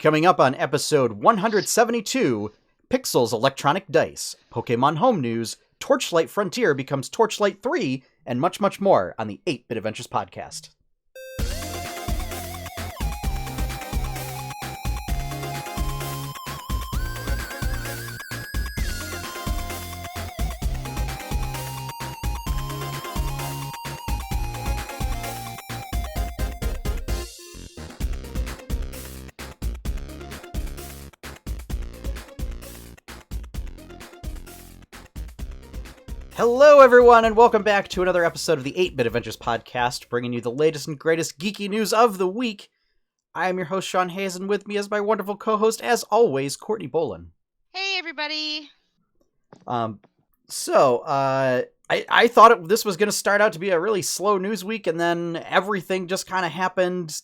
Coming up on episode 172, Pixel's Electronic Dice, Pokemon Home News, Torchlight Frontier becomes Torchlight 3, and much, much more on the 8-Bit Adventures podcast. Hello, everyone, and welcome back to another episode of the 8-Bit Adventures podcast, bringing you the latest and greatest geeky news of the week. I am your host, Sean Hayes, and with me is my wonderful co-host, as always, Courtney Bolin. Hey, everybody! I thought this was going to start out to be a really slow news week, and then everything just kind of happened,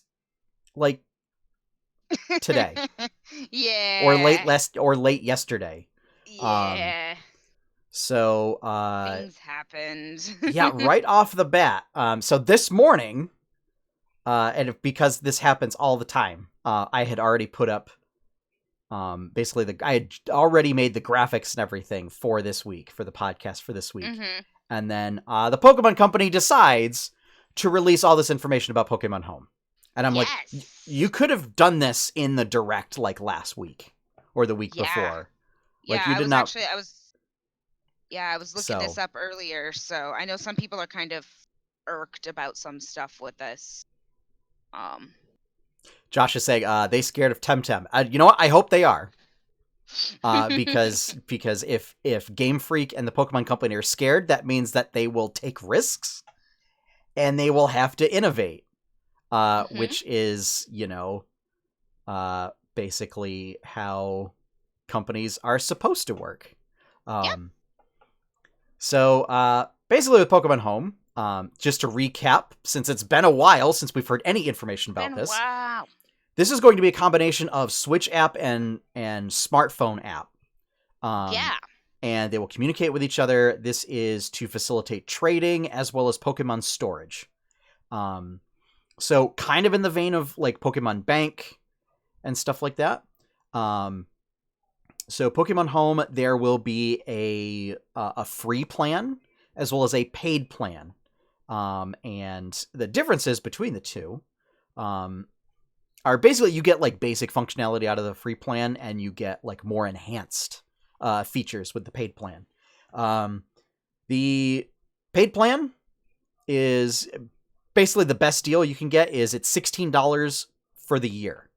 like, today. Yeah. Or late yesterday. Yeah. Things happened. Yeah, right off the bat. So this morning, because this happens all the time, I had already put up, I had already made the graphics and everything for this week, for the podcast for this week. Mm-hmm. And then the Pokemon Company decides to release all this information about Pokemon Home. And I'm like, you could have done this in the direct, like, last week or the week before. Like, you did not. I was looking this up earlier, so I know some people are kind of irked about some stuff with this. Josh is saying they scared of Temtem. You know what? I hope they are. Because if Game Freak and the Pokemon Company are scared, that means that they will take risks and they will have to innovate, which is, basically how companies are supposed to work. So, basically with Pokemon Home, just to recap, since it's been a while since we've heard any information about this. Wow. This is going to be a combination of Switch app and smartphone app. And they will communicate with each other. This is to facilitate trading as well as Pokemon storage. So kind of in the vein of like Pokemon Bank and stuff like that. So Pokemon Home, there will be a free plan as well as a paid plan. And the differences between the two are basically you get like basic functionality out of the free plan and you get like more enhanced features with the paid plan. The paid plan is basically the best deal you can get. It's $16 for the year.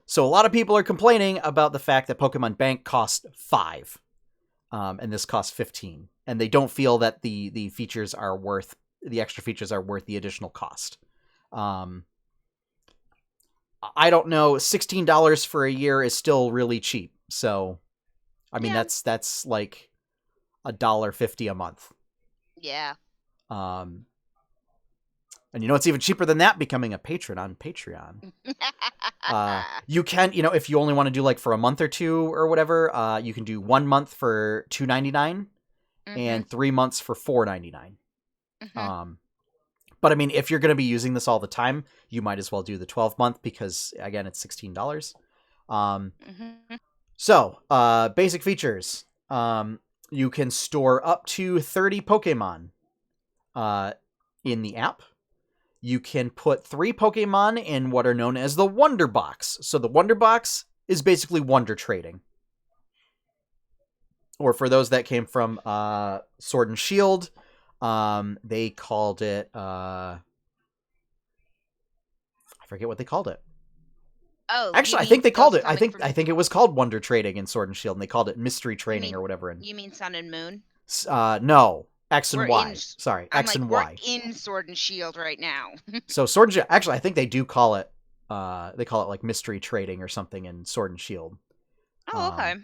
So a lot of people are complaining about the fact that Pokemon Bank costs $5, and this costs $15, and they don't feel that the extra features are worth the additional cost. I don't know. $16 for a year is still really cheap. So, I mean, that's like $1.50 a month. Yeah. And you know what's even cheaper than that? Becoming a patron on Patreon. You can, if you only want to do like for a month or two or whatever, you can do 1 month for $2.99 and 3 months for $4.99. But I mean, if you're going to be using this all the time, you might as well do the 12-month because again, it's $16. So, basic features. You can store up to 30 Pokemon in the app. You can put 3 Pokemon in what are known as the Wonder Box. So the Wonder Box is basically Wonder Trading. Or for those that came from Sword and Shield, they called it... I forget what they called it. Oh, actually, I think they called it. I think it was called Wonder Trading in Sword and Shield, and they called it Mystery Trading or whatever. You mean Sun and Moon? No. X and Y. X and Y. We're in Sword and Shield right now. So Sword and Shield, actually, I think they do call it, they call it like Mystery Trading or something in Sword and Shield. Oh, okay.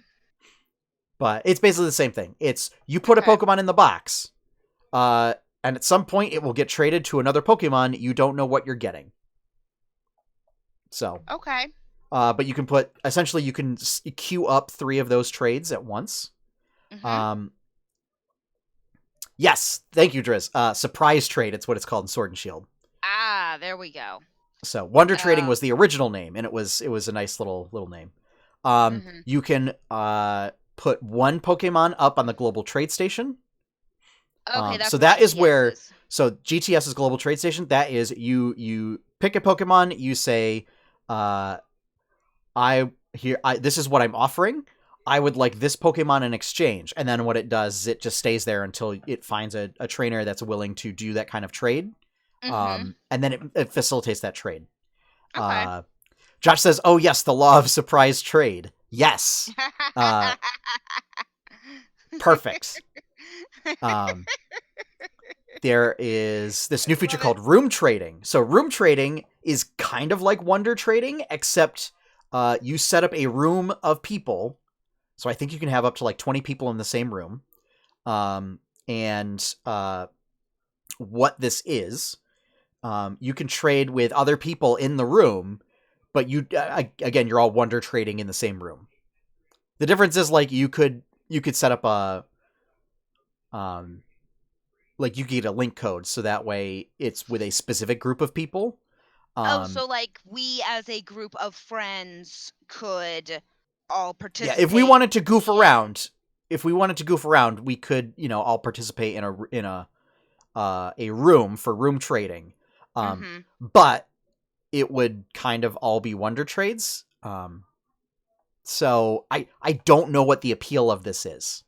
But it's basically the same thing. It's, you put a Pokemon in the box, and at some point it will get traded to another Pokemon. You don't know what you're getting. So. Okay. But you can essentially you can queue up 3 of those trades at once. Yes, thank you, Driz. Surprise trade, it's what it's called in Sword and Shield. Ah, there we go. So Wonder Trading was the original name, and it was a nice little name. You can put one Pokemon up on the Global Trade Station. Okay, that's so that is where is. So GTS's Global Trade Station, that is you pick a Pokemon, you say, this is what I'm offering. I would like this Pokemon in exchange. And then what it does is it just stays there until it finds a trainer that's willing to do that kind of trade. And then it facilitates that trade. Okay. Josh says, oh yes, the law of surprise trade. Yes. Perfect. There is this new feature called room trading. So room trading is kind of like Wonder Trading, except you set up a room of people. So I think you can have up to like 20 people in the same room. And what this is, you can trade with other people in the room, but again, you're all Wonder Trading in the same room. The difference is like you could set up like you get a link code, so that way it's with a specific group of people. So like we as a group of friends could all participate. Yeah, if we wanted to goof around, we could, all participate in a room for room trading. But it would kind of all be Wonder Trades. So I don't know what the appeal of this is.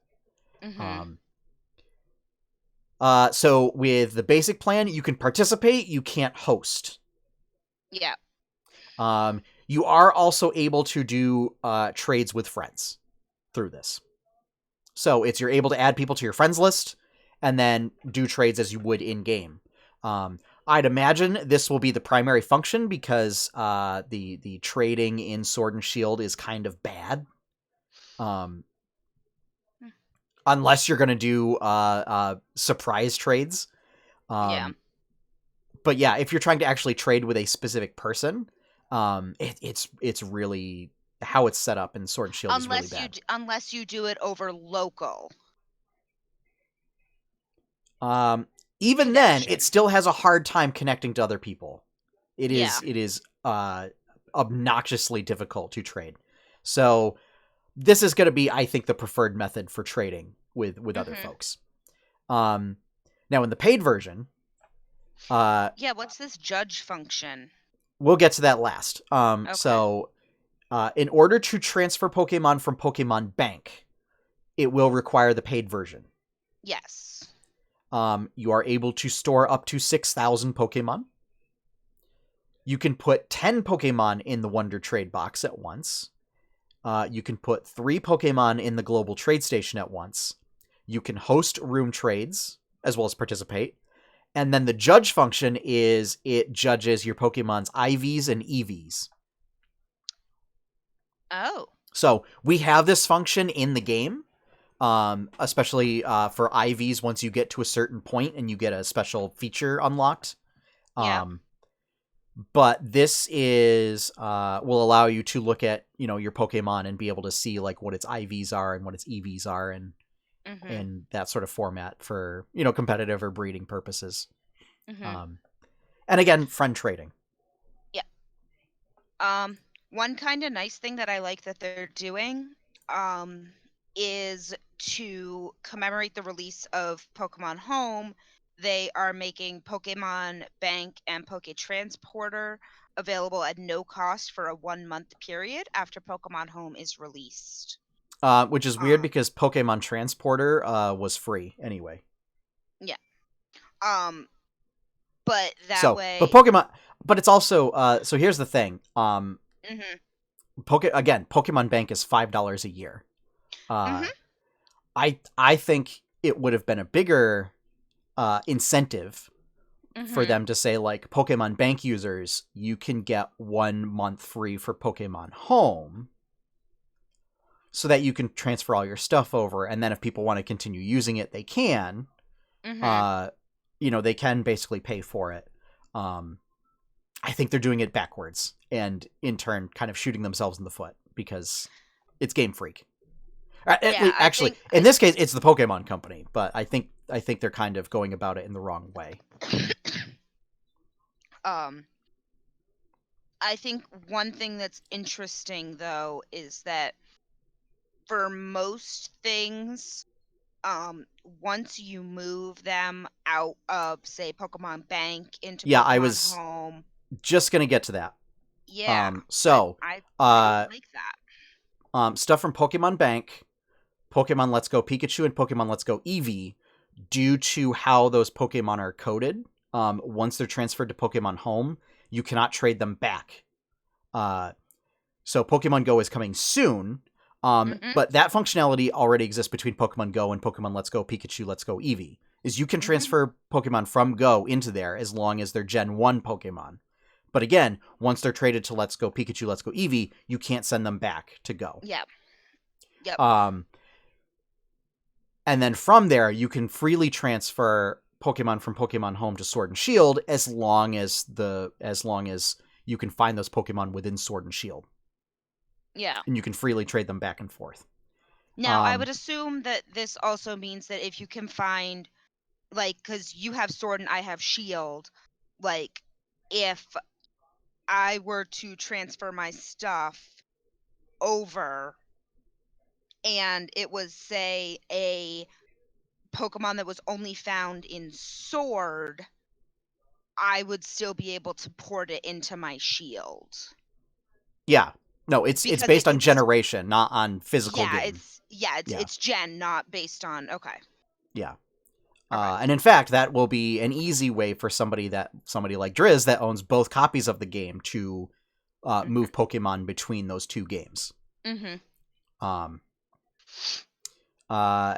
So with the basic plan, you can participate, you can't host. Yeah. You are also able to do trades with friends through this. So you're able to add people to your friends list and then do trades as you would in game. I'd imagine this will be the primary function because the trading in Sword and Shield is kind of bad. Unless you're going to do surprise trades. Yeah. But yeah, if you're trying to actually trade with a specific person, it's really how it's set up in Sword and Shield is really bad. Unless you do it over local. Even then, it still has a hard time connecting to other people. It is obnoxiously difficult to trade. So this is going to be, I think, the preferred method for trading with other folks. Now, in the paid version... what's this judge function? We'll get to that last. Okay. So, in order to transfer Pokemon from Pokemon Bank, it will require the paid version. Yes. You are able to store up to 6,000 Pokemon. You can put 10 Pokemon in the Wonder Trade box at once. You can put 3 Pokemon in the Global Trade Station at once. You can host room trades, as well as participate. And then the judge function is it judges your Pokemon's IVs and EVs. Oh. So we have this function in the game, especially for IVs once you get to a certain point and you get a special feature unlocked. Yeah. But this is will allow you to look at, your Pokemon and be able to see like what its IVs are and what its EVs are and that sort of format for, competitive or breeding purposes. And again, friend trading. Yeah. One kind of nice thing that I like that they're doing is to commemorate the release of Pokemon Home. They are making Pokemon Bank and Poke Transporter available at no cost for a 1-month period after Pokemon Home is released. Which is weird because Pokemon Transporter was free anyway. Yeah. But way. But Pokemon. But it's also. So here's the thing. Pokemon Bank is $5 a year. I think it would have been a bigger incentive for them to say, like, Pokemon Bank users, you can get 1 month free for Pokemon Home, so that you can transfer all your stuff over, and then if people want to continue using it, they can. They can basically pay for it. I think they're doing it backwards, and in turn, kind of shooting themselves in the foot because it's Game Freak. In this case, it's the Pokemon Company, but I think they're kind of going about it in the wrong way. I think one thing that's interesting, though, is that for most things, once you move them out of, say, Pokemon Bank into Yeah, I Pokemon was Home, just gonna get to that. yeah, So, I don't like that. stuff from Pokemon Bank, Pokemon Let's Go Pikachu, and Pokemon Let's Go Eevee, due to how those Pokemon are coded, once they're transferred to Pokemon Home, you cannot trade them back. So Pokemon Go is coming soon, but that functionality already exists between Pokemon Go and Pokemon Let's Go Pikachu, Let's Go Eevee. Is you can transfer Pokemon from Go into there as long as they're Gen 1 Pokemon. But again, once they're traded to Let's Go Pikachu, Let's Go Eevee, you can't send them back to Go. Yep. And then from there, you can freely transfer Pokemon from Pokemon Home to Sword and Shield as long as you can find those Pokemon within Sword and Shield. Yeah. And you can freely trade them back and forth. Now, I would assume that this also means that if you can find, like, because you have Sword and I have Shield, like, if I were to transfer my stuff over and it was, say, a Pokemon that was only found in Sword, I would still be able to port it into my Shield. Yeah. No, it's based on generation, not on physical game. It's gen, not based on, okay. Yeah. And in fact, that will be an easy way for somebody like Driz that owns both copies of the game to move Pokemon between those two games. And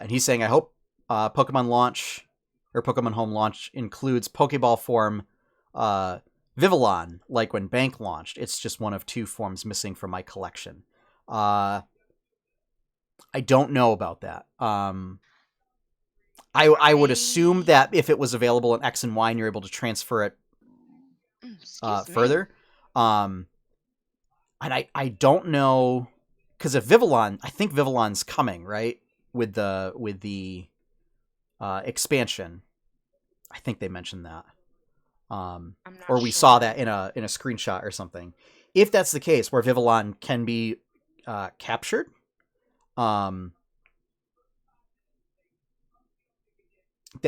he's saying, I hope Pokemon Home launch includes Pokeball form Vivillon, like when Bank launched. It's just one of two forms missing from my collection. I don't know about that. I would assume that if it was available in X and Y and you're able to transfer it further. And I don't know, because if Vivillon, I think Vivillon's coming, right? With the expansion. I think they mentioned that. Or we saw that in a screenshot or something. If that's the case, where Vivillon can be captured, that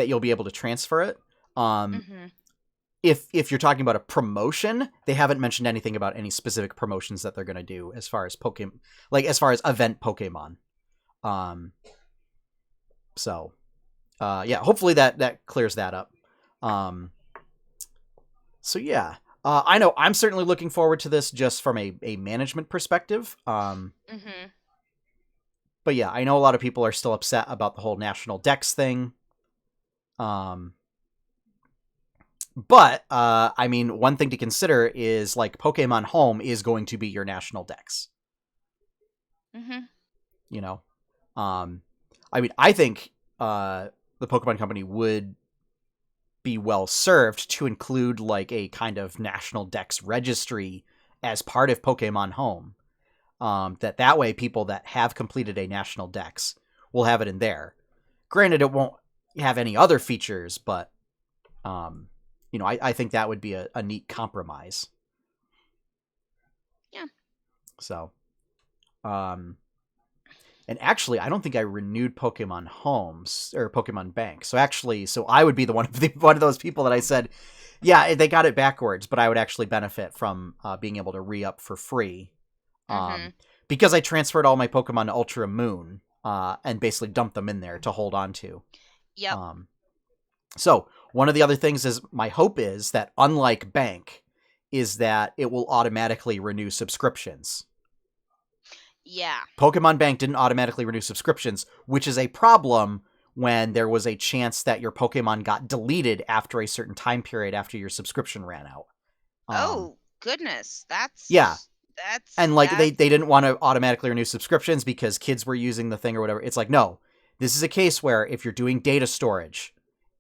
you'll be able to transfer it. If you're talking about a promotion, they haven't mentioned anything about any specific promotions that they're going to do as far as as far as event Pokemon. So, hopefully that clears that up. So yeah, I know I'm certainly looking forward to this just from a management perspective. But yeah, I know a lot of people are still upset about the whole national Dex thing. But I mean, one thing to consider is like Pokemon Home is going to be your national Dex. You know, I mean, I think the Pokemon Company would be well served to include like a kind of national Dex registry as part of Pokemon Home. That way people that have completed a national Dex will have it in there. Granted, it won't have any other features, but I think that would be a neat compromise. Yeah. So, and actually, I don't think I renewed Pokemon Homes or Pokemon Bank. So I would be one of those people that I said, yeah, they got it backwards, but I would actually benefit from being able to re-up for free, because I transferred all my Pokemon to Ultra Moon and basically dumped them in there to hold on to. Yep. So one of the other things is my hope is that unlike Bank, is that it will automatically renew subscriptions. Yeah. Pokemon Bank didn't automatically renew subscriptions, which is a problem when there was a chance that your Pokemon got deleted after a certain time period after your subscription ran out. Oh, goodness. And like they didn't want to automatically renew subscriptions because kids were using the thing or whatever. It's like, no, this is a case where if you're doing data storage,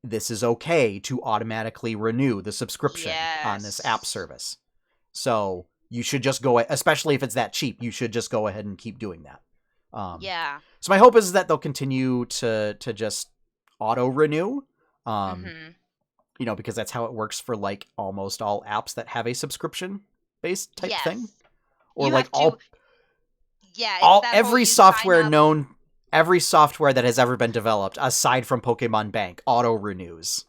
this is okay to automatically renew the subscription on this app service. So you should just go, especially if it's that cheap, you should just go ahead and keep doing that. So my hope is that they'll continue to just auto renew, because that's how it works for like almost all apps that have a subscription. based type thing, Yes. or You like have to. Yeah, it's all that whole every you sign software up. known, every software that has ever been developed aside from Pokemon Bank auto renews,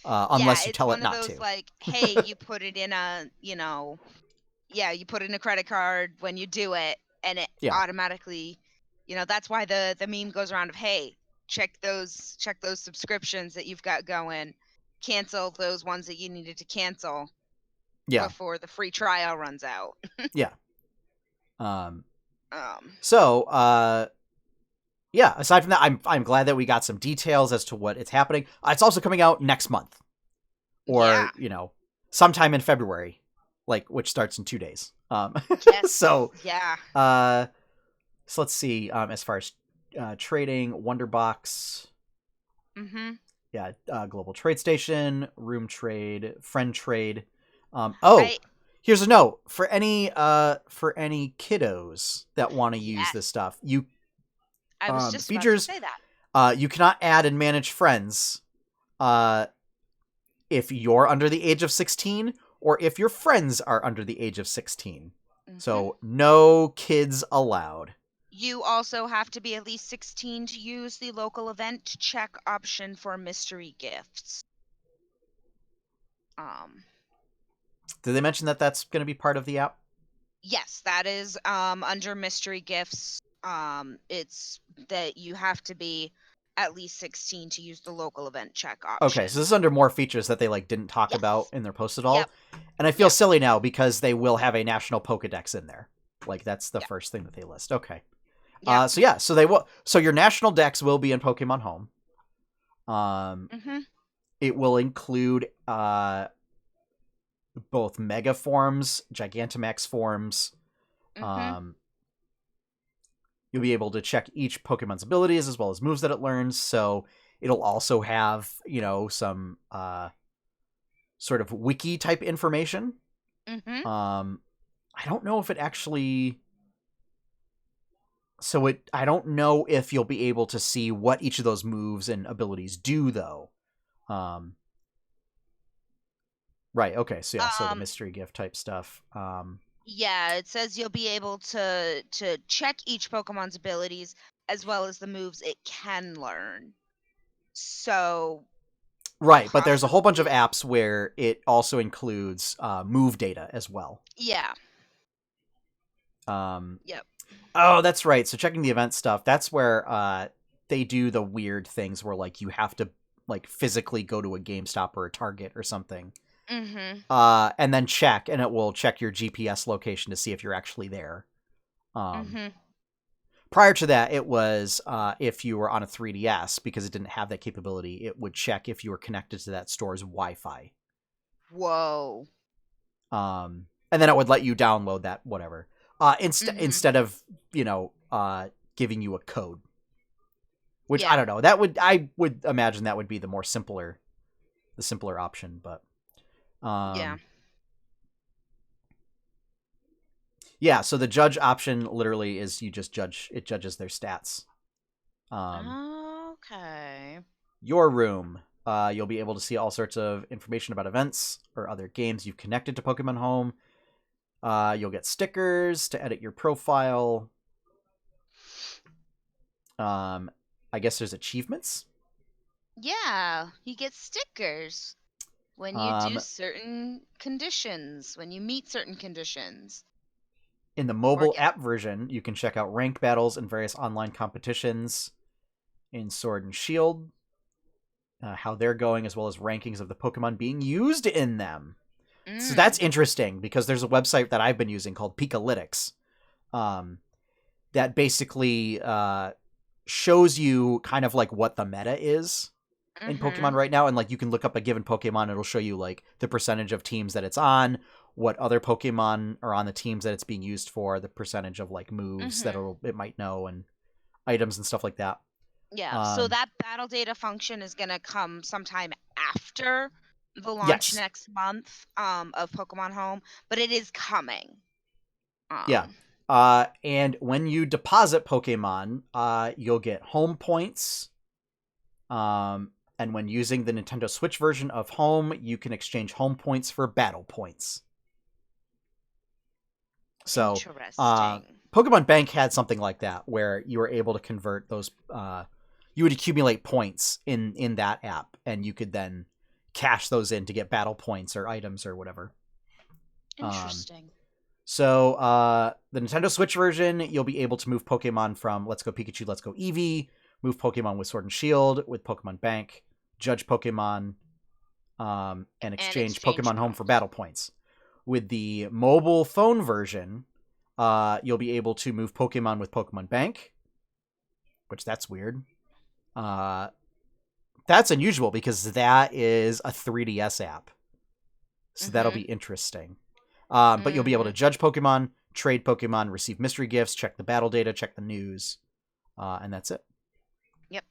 Yeah, unless you it's tell it one of not those to. like, hey, you put it in a, yeah, you put in a credit card when you do it, and it Yeah. automatically, that's why the meme goes around of, hey, check those subscriptions that you've got going, cancel those ones that you needed to cancel Yeah. before the free trial runs out. Yeah. Um, So, yeah. Aside from that, I'm glad that we got some details as to what it's happening. It's also coming out next month, yeah, or sometime in February, which starts in 2 days. yes, So, yeah, so let's see. As far as trading, Wonderbox, mm-hmm. yeah, Global Trade Station, Room Trade, Friend Trade. I Here's a note for any kiddos that want to use this yes, stuff. I was The just about to features, say that. you cannot add and manage friends if you're under the age of 16 or if your friends are under the age of 16. Mm-hmm. So no kids allowed. You also have to be at least 16 to use the local event check option for mystery gifts. Did they mention that that's going to be part of the app? Yes, that is under mystery gifts. It's that you have to be at least 16 to use the local event check option. Okay, so this is under more features that they didn't talk about Yes. in their post at all. Yep. And I feel Yep. silly now because they will have a national Pokedex in there. That's the Yep. first thing that they list. Okay. Yep. So they will. So your national Dex will be in Pokemon Home. Mm-hmm. It will include both Mega forms, Gigantamax forms. Mm-hmm. You'll be able to check each Pokemon's abilities as well as moves that it learns. So it'll also have some sort of wiki type information. Mm-hmm. I don't know if it actually. So I don't know if you'll be able to see what each of those moves and abilities do, though. Right. Okay. So yeah. So the mystery gift type stuff. Yeah, it says you'll be able to check each Pokemon's abilities as well as the moves it can learn. So. Right, but there's a whole bunch of possibly. apps where it also includes move data as well. Yeah. Yep. Yep. Oh, that's right. So checking the event stuff, that's where they do the weird things where you have to physically go to a GameStop or a Target or something. Mm-hmm. And then check, and it will check your GPS location to see if you're actually there. Mm-hmm. Prior to that, it was if you were on a 3DS, because it didn't have that capability, it would check if you were connected to that store's Wi-Fi. Whoa. And then it would let you download that whatever. Instead of giving you a code, which I don't know. I would imagine that would be the simpler option, but yeah. So the judge option literally is you just judge. It judges their stats. Okay. Your room. You'll be able to see all sorts of information about events or other games you've connected to Pokemon Home. You'll get stickers to edit your profile. I guess there's achievements. Yeah, you get stickers when you do certain conditions, when you meet certain conditions. In the mobile app version, you can check out rank battles and various online competitions in Sword and Shield, how they're going, as well as rankings of the Pokemon being used in them. So that's interesting because there's a website that I've been using called Pikalytics that basically shows you kind of what the meta is in Pokemon right now. And you can look up a given Pokemon. It'll show you the percentage of teams that it's on, what other Pokemon are on the teams that it's being used for, the percentage of moves that it might know, and items and stuff like that. Yeah, so that battle data function is going to come sometime after the launch next month of Pokemon Home, but it is coming. Yeah. And when you deposit Pokemon, you'll get home points. And when using the Nintendo Switch version of Home, you can exchange home points for battle points. So, Interesting. Pokemon Bank had something like that, where you were able to convert those. You would accumulate points in that app, and you could then cash those in to get battle points or items or whatever. Interesting. So, the Nintendo Switch version, you'll be able to move Pokemon from Let's Go Pikachu, Let's Go Eevee, move Pokemon with Sword and Shield with Pokemon Bank, judge Pokemon, and exchange Pokemon Home for battle points. With the mobile phone version, you'll be able to move Pokemon with Pokemon Bank, which that's weird. That's unusual because that is a 3DS app. So that'll be interesting. But you'll be able to judge Pokemon, trade Pokemon, receive mystery gifts, check the battle data, check the news, and that's it. Yep.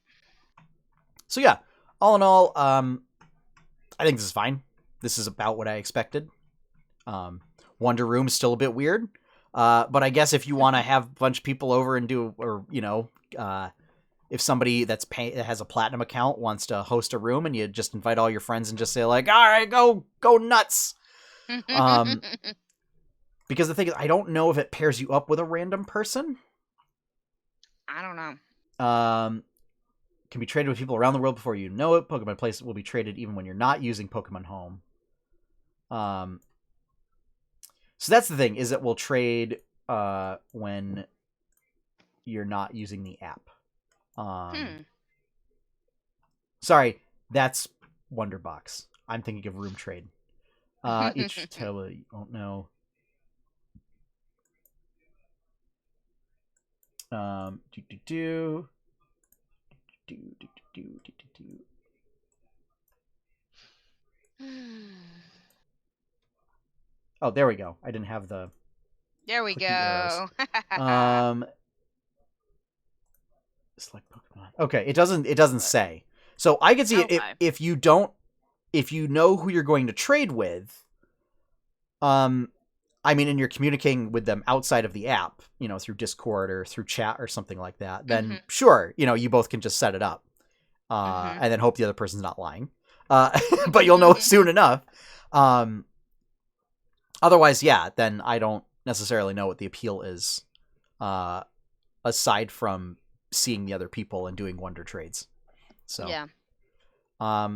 So yeah, all in all, I think this is fine. This is about what I expected. Wonder Room is still a bit weird. But I guess if you want to have a bunch of people over and do, or, if somebody that has a platinum account wants to host a room and you just invite all your friends and just say like, all right, go nuts. Because the thing is, I don't know if it pairs you up with a random person. I don't know. Can be traded with people around the world before you know it. Pokemon Place will be traded even when you're not using Pokemon Home. So that's the thing, is it will trade when you're not using the app. Sorry, that's Wonderbox. I'm thinking of Room Trade. Each tell you don't know. Oh, there we go. I didn't have the. There we go. Select Pokemon. Okay, it doesn't say. So I can see it if you know who you're going to trade with. I mean, and you're communicating with them outside of the app, through Discord or through chat or something like that, then sure, you both can just set it up, and then hope the other person's not lying. But you'll know soon enough. Otherwise, yeah, then I don't necessarily know what the appeal is, aside from seeing the other people and doing wonder trades. So yeah. I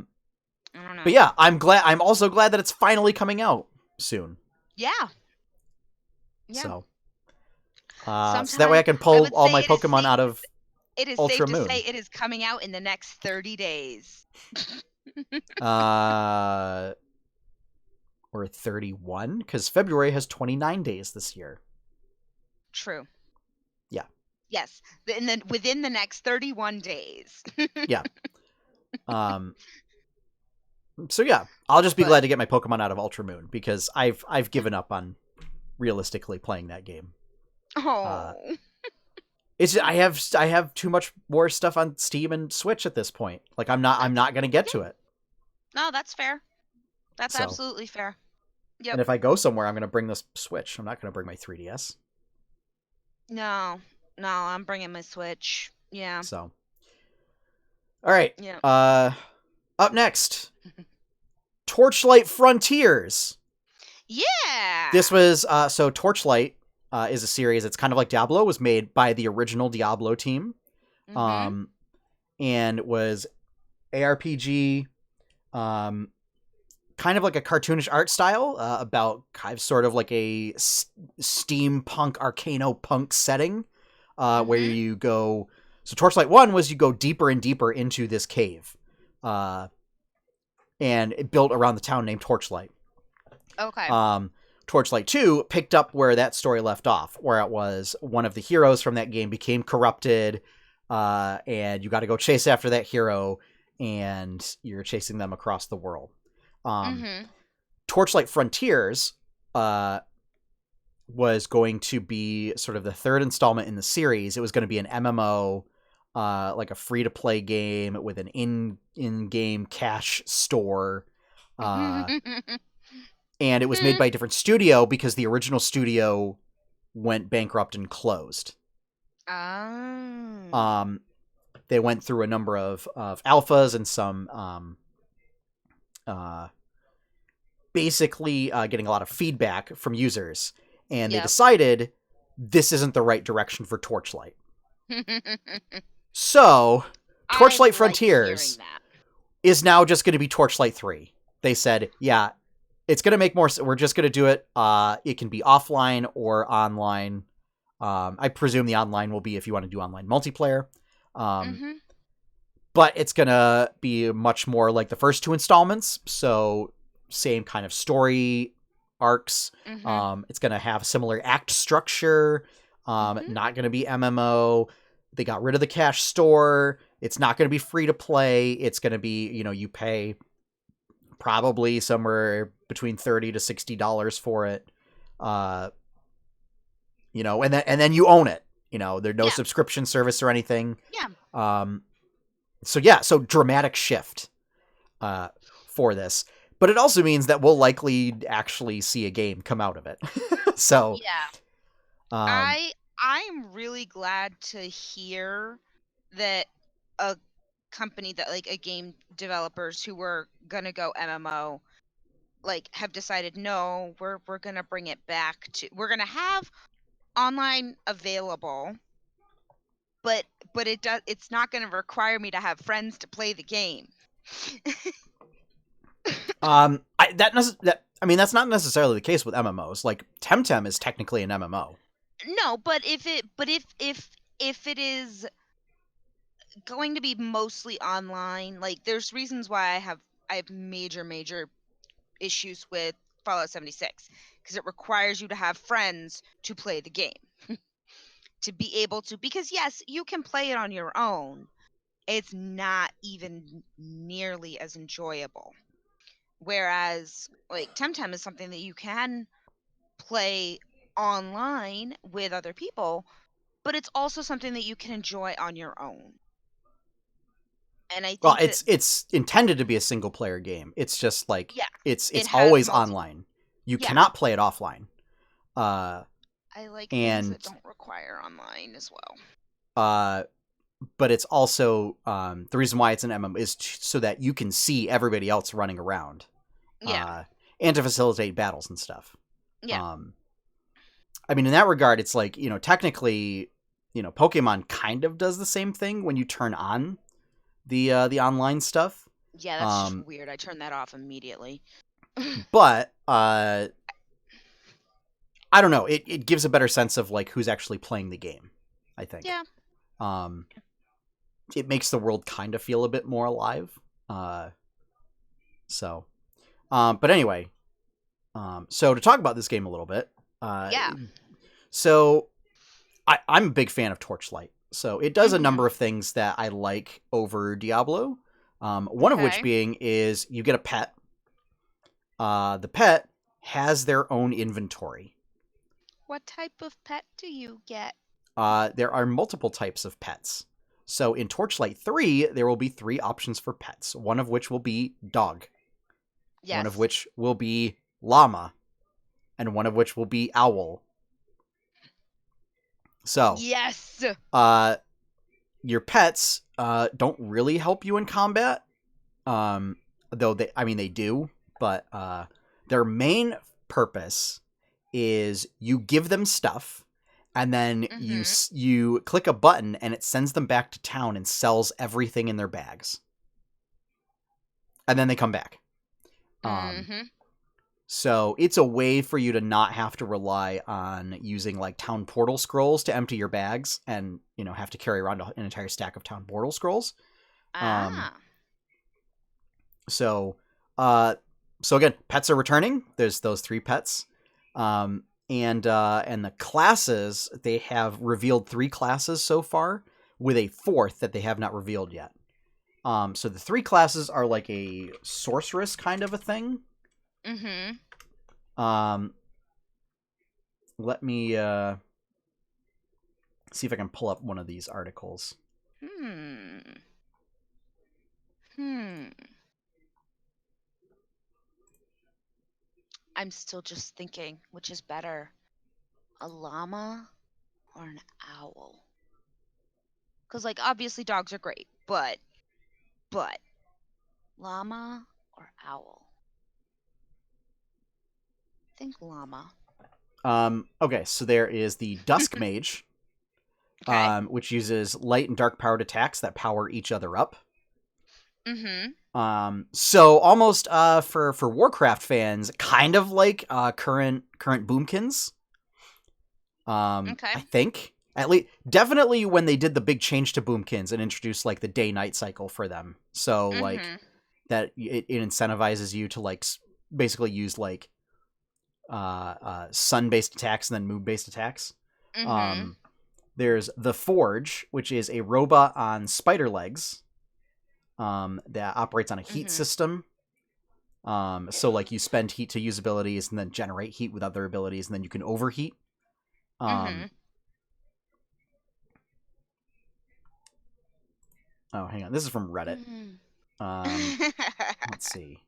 don't know. But yeah, I'm also glad that it's finally coming out soon. Yeah. So that way I can pull all my Pokemon out of It is Ultra safe Moon. to say it is coming out in the next 30 days. Or 31, because February has 29 days this year. True. Yeah. Yes. And then within the next 31 days. Yeah. So yeah, I'll just be glad to get my Pokemon out of Ultra Moon, because I've given up on realistically playing that game. Oh. It's I have too much more stuff on Steam and Switch at this point. Like I'm not going to get to it. No, that's fair. That's absolutely fair. Yep. And if I go somewhere, I'm going to bring this Switch. I'm not going to bring my 3DS. No, I'm bringing my Switch. Yeah. So. All right. Yeah. Up next, Torchlight Frontiers. Yeah. This was so Torchlight is a series. It's kind of like Diablo. Was made by the original Diablo team, and was ARPG, kind of like a cartoonish art style, about kind of sort of like a steampunk arcano punk setting, where you go. So Torchlight 1 was you go deeper and deeper into this cave, and it built around the town named Torchlight. Okay. Torchlight 2 picked up where that story left off, where it was one of the heroes from that game became corrupted, and you got to go chase after that hero, and you're chasing them across the world. Torchlight Frontiers was going to be sort of the third installment in the series. It was going to be an MMO, like a free-to-play game with an in-game cash store. And it was made by a different studio because the original studio went bankrupt and closed. Oh. They went through a number of alphas and some basically getting a lot of feedback from users. and they Yep. decided this isn't the right direction for Torchlight. So, Torchlight Frontiers is now just going to be Torchlight 3. They said, yeah, it's going to make more sense. We're just going to do it. It can be offline or online. I presume the online will be if you want to do online multiplayer. But it's going to be much more like the first 2 installments. So, same kind of story arcs. It's going to have similar act structure. Not going to be MMO. They got rid of the cash store. It's not going to be free to play. It's going to be, you pay probably somewhere between $30 to $60 for it. And then you own it. There's no subscription service or anything. Yeah. So dramatic shift for this. But it also means that we'll likely actually see a game come out of it. So yeah. I'm really glad to hear that a company that like a game developers who were gonna go MMO like have decided no, we're gonna bring it back to we're gonna have online available, but it's not gonna require me to have friends to play the game. That's not necessarily the case with MMOs. Like Temtem is technically an MMO. No, but if it is going to be mostly online, like there's reasons why I have major issues with Fallout 76 because it requires you to have friends to play the game. To be able to, because yes, you can play it on your own. It's not even nearly as enjoyable. Whereas like Temtem is something that you can play online with other people, but it's also something that you can enjoy on your own. And I think it's intended to be a single player game. It's just like it's always online. You cannot play it offline. I like things that don't require online as well. But it's also the reason why it's an MMO is so that you can see everybody else running around. Yeah. And to facilitate battles and stuff. Yeah. In that regard, it's like, technically, Pokemon kind of does the same thing when you turn on the online stuff. Yeah, that's just weird. I turned that off immediately. But I don't know. It gives a better sense of like who's actually playing the game, I think. Yeah. It makes the world kind of feel a bit more alive. But anyway, so to talk about this game a little bit. So I'm a big fan of Torchlight. So it does a number of things that I like over Diablo. One of which being is you get a pet. The pet has their own inventory. What type of pet do you get? There are multiple types of pets. So in Torchlight 3, there will be 3 options for pets. One of which will be dog. Yes. One of which will be llama. And one of which will be owl. So, yes, your pets don't really help you in combat, though they do. But their main purpose is you give them stuff, and then you click a button, and it sends them back to town and sells everything in their bags, and then they come back. So it's a way for you to not have to rely on using like town portal scrolls to empty your bags and, have to carry around an entire stack of town portal scrolls. So again, pets are returning. There's those 3 pets. And the classes, they have revealed 3 classes so far with a 4th that they have not revealed yet. So the 3 classes are like a sorceress kind of a thing. Let me see if I can pull up one of these articles. I'm still just thinking, which is better, a llama or an owl? Because, like, obviously dogs are great, but llama or owl? I think llama. Okay, so there is the Dusk Mage, Okay. which uses light and dark powered attacks that power each other up. So almost for Warcraft fans, kind of like current Boomkins. Okay. I think at least definitely when they did the big change to Boomkins and introduced like the day-night cycle for them. So like that it incentivizes you to like basically use like sun-based attacks and then moon-based attacks. There's the Forge, which is a robot on spider legs that operates on a heat system. So like you spend heat to use abilities and then generate heat with other abilities, and then you can overheat. Oh, hang on. This is from Reddit. Let's see.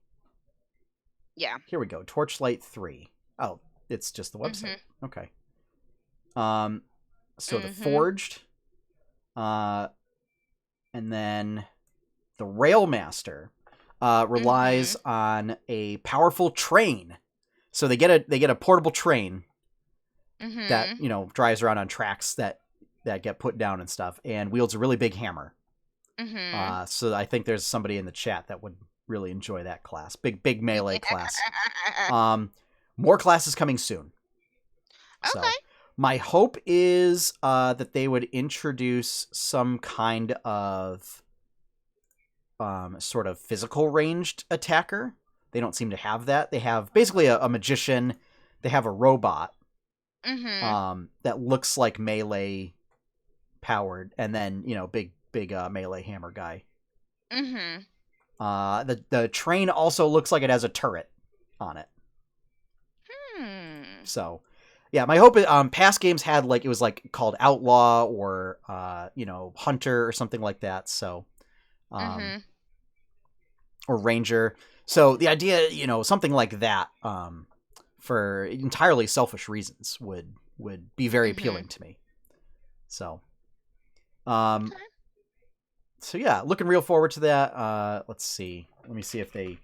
Yeah. Here we go. Torchlight 3. Oh, it's just the website. Okay. So the Forged, and then the Railmaster relies on a powerful train. So they get a portable train that drives around on tracks that get put down and stuff, and wields a really big hammer. So I think there's somebody in the chat that would really enjoy that class. Big melee class. More classes coming soon. Okay. So my hope is that they would introduce some kind of sort of physical ranged attacker. They don't seem to have that. They have basically a magician. They have a robot that looks like melee powered, and then big melee hammer guy. The train also looks like it has a turret on it. So yeah, my hope is past games had like it was like called Outlaw or Hunter or something like that. So or Ranger. So the idea, something like that for entirely selfish reasons would be very appealing to me. So so yeah, looking real forward to that. Let's see. Let me see if they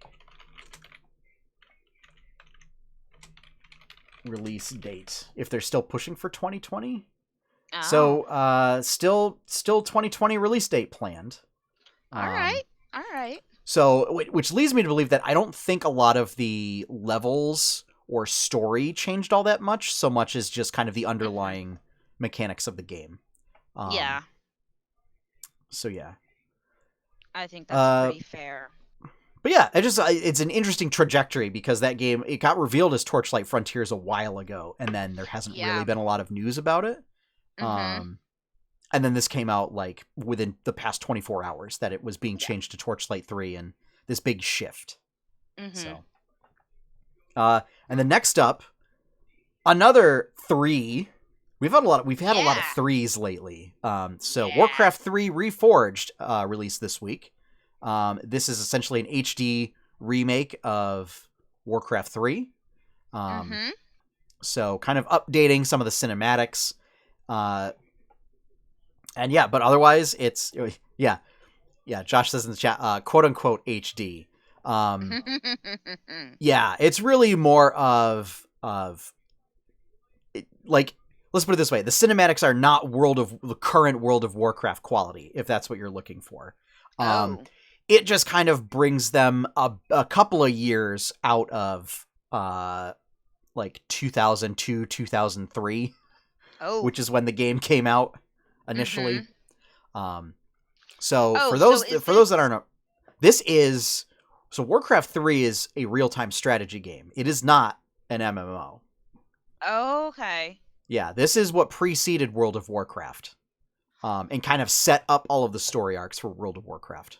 release date. If they're still pushing for 2020. Oh. So still 2020 release date planned. All right. So which leads me to believe that I don't think a lot of the levels or story changed all that much, so much as just kind of the underlying mechanics of the game. Yeah. So yeah. I think that's pretty fair. But yeah, it's an interesting trajectory because that game, it got revealed as Torchlight Frontiers a while ago, and then there hasn't really been a lot of news about it. And then this came out like within the past 24 hours that it was being changed to Torchlight 3 and this big shift. So, and then next up, another 3. We've had a lot of 3s lately. Warcraft 3 Reforged released this week. This is essentially an HD remake of Warcraft 3. So kind of updating some of the cinematics. And yeah, but otherwise it's Josh says in the chat, quote unquote HD. Yeah, it's really more of like, let's put it this way. The cinematics are not the current World of Warcraft quality, if that's what you're looking for. It just kind of brings them a couple of years out of like 2002, 2003, which is when the game came out initially. For those that aren't know, Warcraft 3 is a real-time strategy game. It is not an MMO. Okay. Yeah, this is what preceded World of Warcraft. And kind of set up all of the story arcs for World of Warcraft.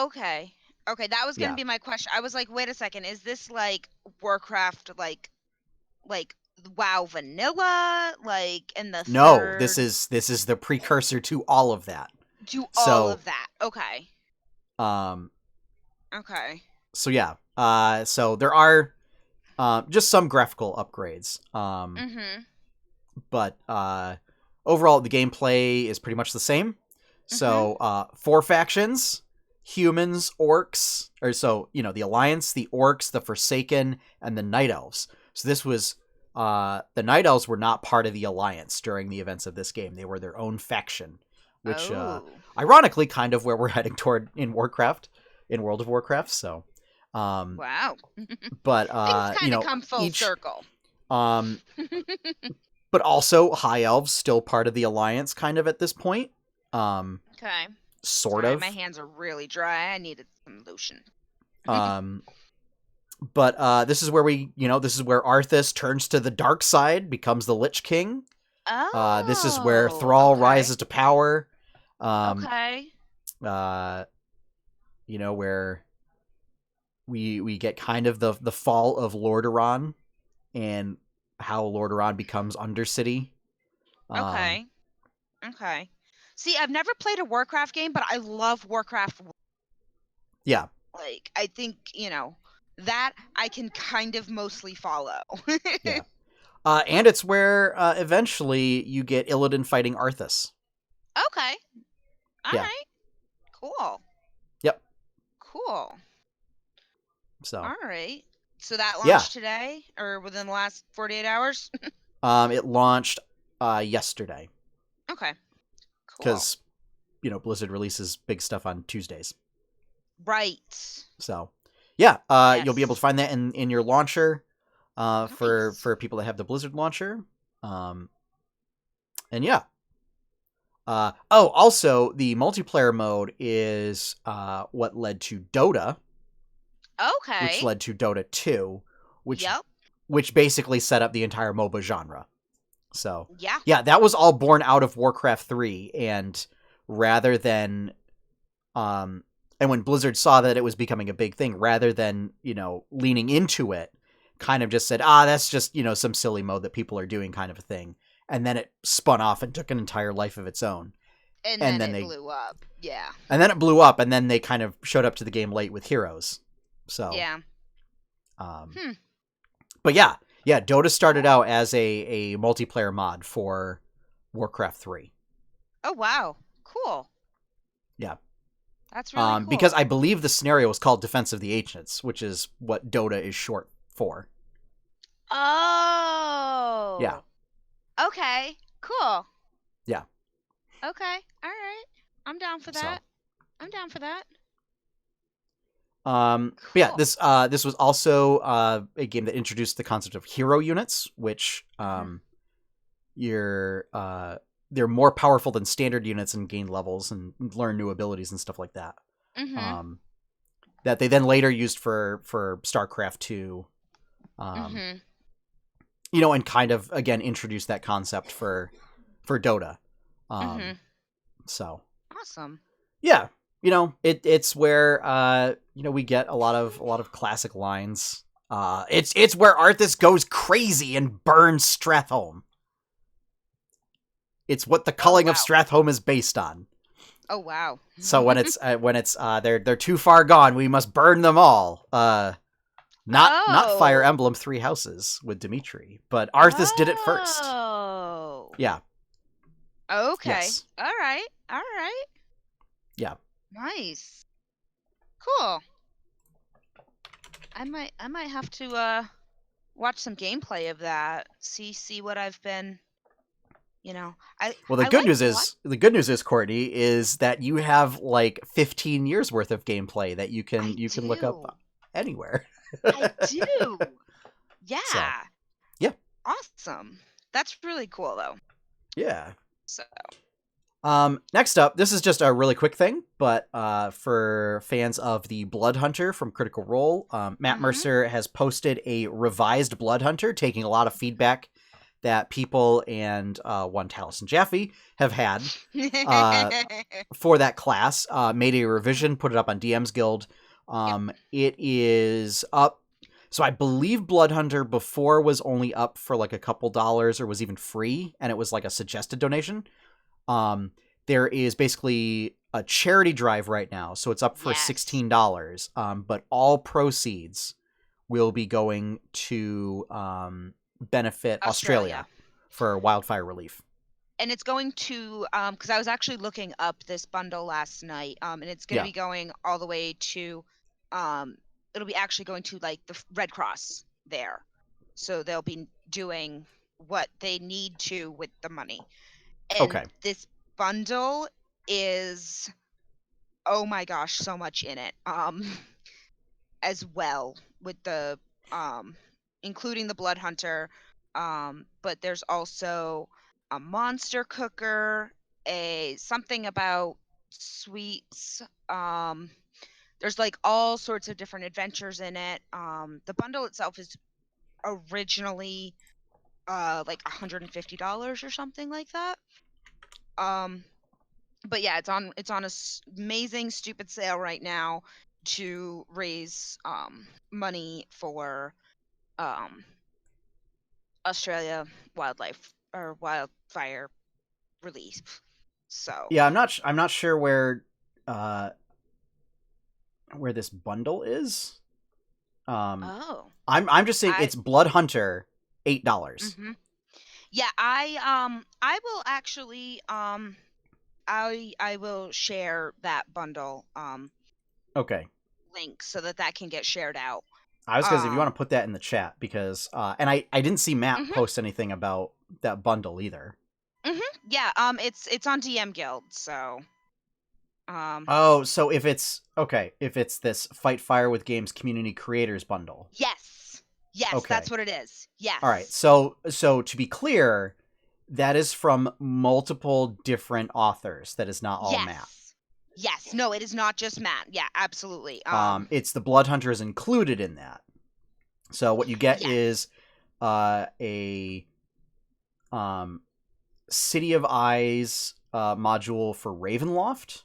Okay, that was going to be my question. I was like, wait a second, is this like Warcraft like WoW vanilla, like in the third... this is the precursor to all of that. Of that. Okay. Okay. So yeah. So there are just some graphical upgrades. But overall the gameplay is pretty much the same. So 4 factions: humans, orcs, the Alliance, the orcs, the Forsaken, and the Night Elves. So this was the Night Elves were not part of the Alliance during the events of this game. They were their own faction, which ironically kind of where we're heading toward in Warcraft, in World of Warcraft. So, wow. But things kind of come full circle. But also High Elves still part of the Alliance, kind of at this point. Okay. Sort of. My hands are really dry. I needed some lotion. But this is where this is where Arthas turns to the dark side, becomes the Lich King. Oh. This is where Thrall rises to power. Okay. Where we get kind of the fall of Lordaeron and how Lordaeron becomes Undercity. Okay. See, I've never played a Warcraft game, but I love Warcraft. Yeah. Like, I think, that I can kind of mostly follow. Yeah. And it's where eventually you get Illidan fighting Arthas. Okay. All right. Cool. Yep. Cool. So. All right. So that launched today or within the last 48 hours? It launched yesterday. Okay. Cool. Because, Blizzard releases big stuff on Tuesdays. Right. So, yes. You'll be able to find that in your launcher Nice. for people that have the Blizzard launcher. And yeah. Also, the multiplayer mode is what led to Dota. Okay. Which led to Dota 2, which basically set up the entire MOBA genre. So, yeah, that was all born out of Warcraft 3, and rather than, and when Blizzard saw that it was becoming a big thing, rather than, leaning into it, kind of just said, that's just, some silly mode that people are doing kind of a thing. And then it spun off and took an entire life of its own. And then it blew up. Yeah. And then it blew up, and then they kind of showed up to the game late with Heroes. So yeah. But yeah, Dota started out as a multiplayer mod for Warcraft 3. Oh wow, cool. Yeah, that's really cool. Because I believe the scenario was called Defense of the Ancients, which is what Dota is short for. Oh. Yeah. Okay. Cool. Yeah. Okay. All right. I'm down for that. But yeah, this was also a game that introduced the concept of hero units, which they're more powerful than standard units and gain levels and learn new abilities and stuff like that. Mm-hmm. That they then later used for StarCraft 2. And kind of again introduced that concept for Dota. So awesome. Yeah. It's where we get a lot of classic lines. It's where Arthas goes crazy and burns Stratholme. It's what the culling of Stratholme is based on. Oh wow! So when it's they're too far gone, we must burn them all. Not Fire Emblem Three Houses with Dimitri, but Arthas did it first. Oh. Yeah. Okay. Yes. All right. Yeah. Nice. Cool. I might have to watch some gameplay of that. See what I've been, the good news is Courtney is that you have like 15 years worth of gameplay that you can look up anywhere. I do. Yeah. So, yeah. Awesome. That's really cool though. Yeah. So next up, this is just a really quick thing, but for fans of the Blood Hunter from Critical Role, Matt Mercer has posted a revised Blood Hunter, taking a lot of feedback that people and one Taliesin Jaffe have had for that class. Made a revision, put it up on DM's Guild. It is up. So I believe Blood Hunter before was only up for like a couple dollars or was even free, and it was like a suggested donation. There is basically a charity drive right now, so it's up for $16. But all proceeds will be going to benefit Australia for wildfire relief. And it's going to, because I was actually looking up this bundle last night, and it's going to be going all the way to, it'll be actually going to like the Red Cross there. so they'll be doing what they need to with the money. And Okay. this bundle is, oh my gosh, so much in it. As well, with the including the blood hunter, but there's also a monster cooker, a something about sweets. There's like all sorts of different adventures in it. The bundle itself is originally like $150 or something like that. But yeah, it's on a amazing stupid sale right now to raise money for um Australia wildlife or wildfire relief. So Yeah, I'm not sure uh where this bundle is. oh, I'm just saying I it's Blood Hunter, $8. mhm. Yeah, I will actually I will share that bundle Okay. link so that that can get shared out. I was because if you want Um to put that in the chat, because and I didn't see Matt mhm, post anything about that bundle either. mhm. Yeah, it's on DM Guild, so um Oh, so if it's this Fight Fire with Games community creators bundle. yes. Yes, Okay. that's what it is. All right. Yes. So to be clear, that is from multiple different authors. That is not all Matt. Yes. Yes. No, it is not just Matt. Yeah, absolutely. It's the Blood Hunters included in that. So what you get Yes. is a City of Eyes module for Ravenloft.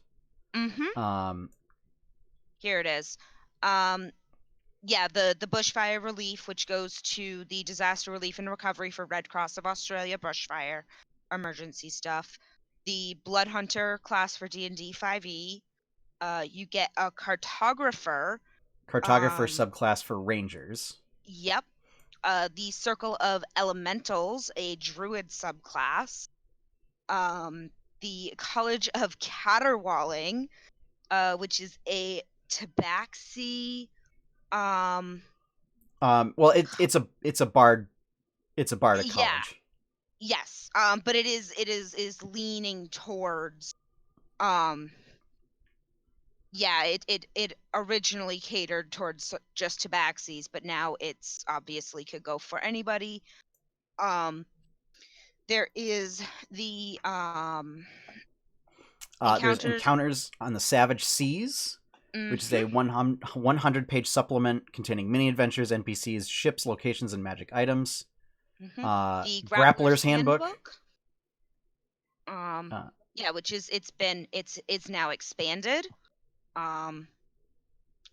Mhm. Um, Here it is. Um yeah, the bushfire relief, which goes to the disaster relief and recovery for Red Cross of Australia bushfire emergency stuff. The Blood Hunter class for D&D 5e. You get a cartographer. Cartographer Um subclass for Rangers. yep. The Circle of Elementals, a druid subclass. Um the College of Caterwauling, which is a tabaxi um Well, it's a bard. It's a bardic yeah. college. Yes, but it is leaning towards um yeah, it originally catered towards just tabaxis, but now it's obviously could go for anybody. There is the There's encounters. Encounters on the Savage Seas, which is a Mhm. 100-page supplement containing mini adventures, NPCs, ships, locations, and magic items. Mhm. The Grappler's Grappler's Handbook. Handbook. Um Uh, yeah, which is it's now expanded. Um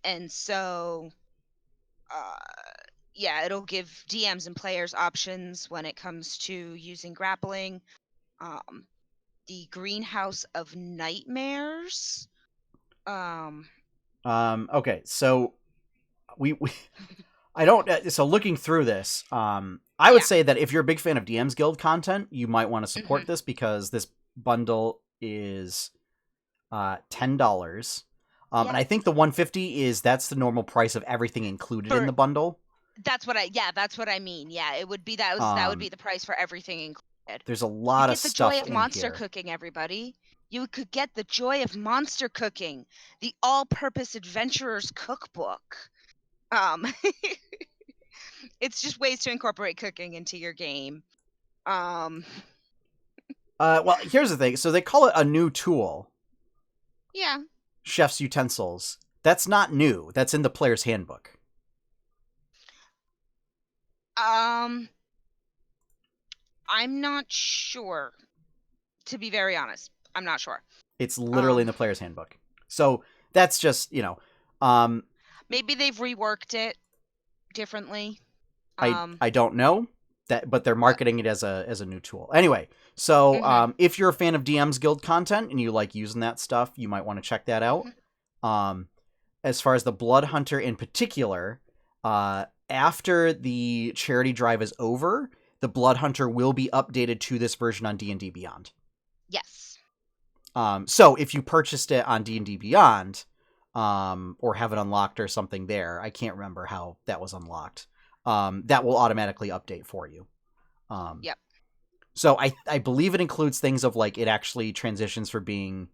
and so uh yeah, it'll give DMs and players options when it comes to using grappling. Um, the Greenhouse of Nightmares. Um, okay, so we I don't. So looking through this, I would yeah. say that if you're a big fan of DM's Guild content, you might want to support Hmm. this because this bundle is $10. And Yeah. I think the 150 that's the normal price of everything included in For the bundle. that's what I mean. Yeah, it would be that would be Um, the price for everything included. there's a You lot of get the joy stuff of in monster here. cooking, everybody. You could get the joy of monster cooking, the all-purpose adventurer's cookbook. Um, it's just ways to incorporate cooking into your game. Um, Well, here's the thing. So they call it a new tool, yeah. Chef's Utensils. That's not new. That's in the player's handbook. Um, I'm not sure. To be very honest, I'm not sure. It's literally in Um, the player's handbook. So that's just, um, maybe they've reworked it differently. I Um, I don't know that, but they're marketing it as a new tool. Anyway, so mhm, if you're a fan of DM's Guild content and you like using that stuff, you might want to check that out. mhm. Um, as far as the Blood Hunter in particular, after the charity drive is over, the Blood Hunter will be updated to this version on D&D Beyond. Yes. So if you purchased it on D&D Beyond, or have it unlocked or something there, I can't remember how that was unlocked. that will automatically update for you. Yep. So I believe it includes things of like it actually transitions for being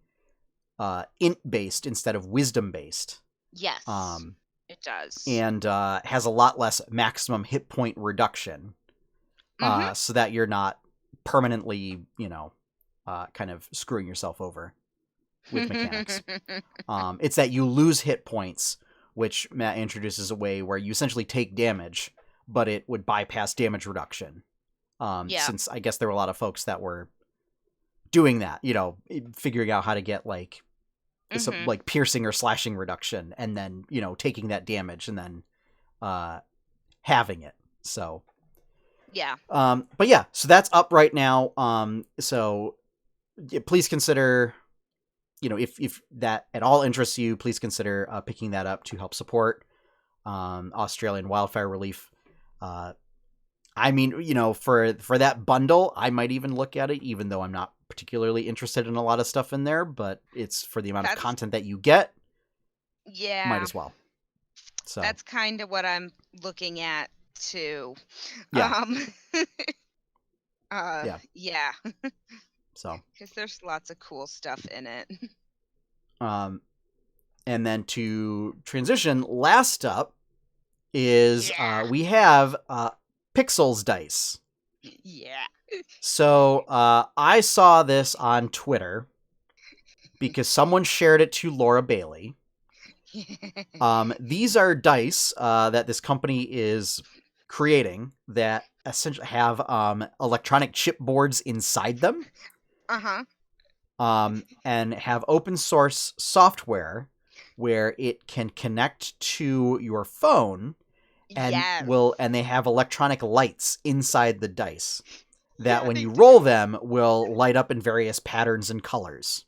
int based instead of wisdom based. Yes, it does. And has a lot less maximum hit point reduction, so that you're not permanently, kind of screwing yourself over with mechanics. It's that you lose hit points, which Matt introduces a way where you essentially take damage, but it would bypass damage reduction. Since I guess there were a lot of folks that were doing that, figuring out how to get like some like piercing or slashing reduction, and then taking that damage and then having it. So yeah. But yeah, so that's up right now. So please consider, if that at all interests you, please consider picking that up to help support Australian wildfire relief. I mean, for that bundle, I might even look at it, even though I'm not particularly interested in a lot of stuff in there, but it's for the amount of content that you get. Yeah. Might as well. So that's kind of what I'm looking at too. Yeah. Yeah. So because there's lots of cool stuff in it. And then to transition, last up is we have Pixels dice. Yeah. So I saw this on Twitter because someone shared it to Laura Bailey. These are dice that this company is creating that essentially have electronic chipboards inside them. And have open source software where it can connect to your phone, and and they have electronic lights inside the dice that when you roll them will light up in various patterns and colors.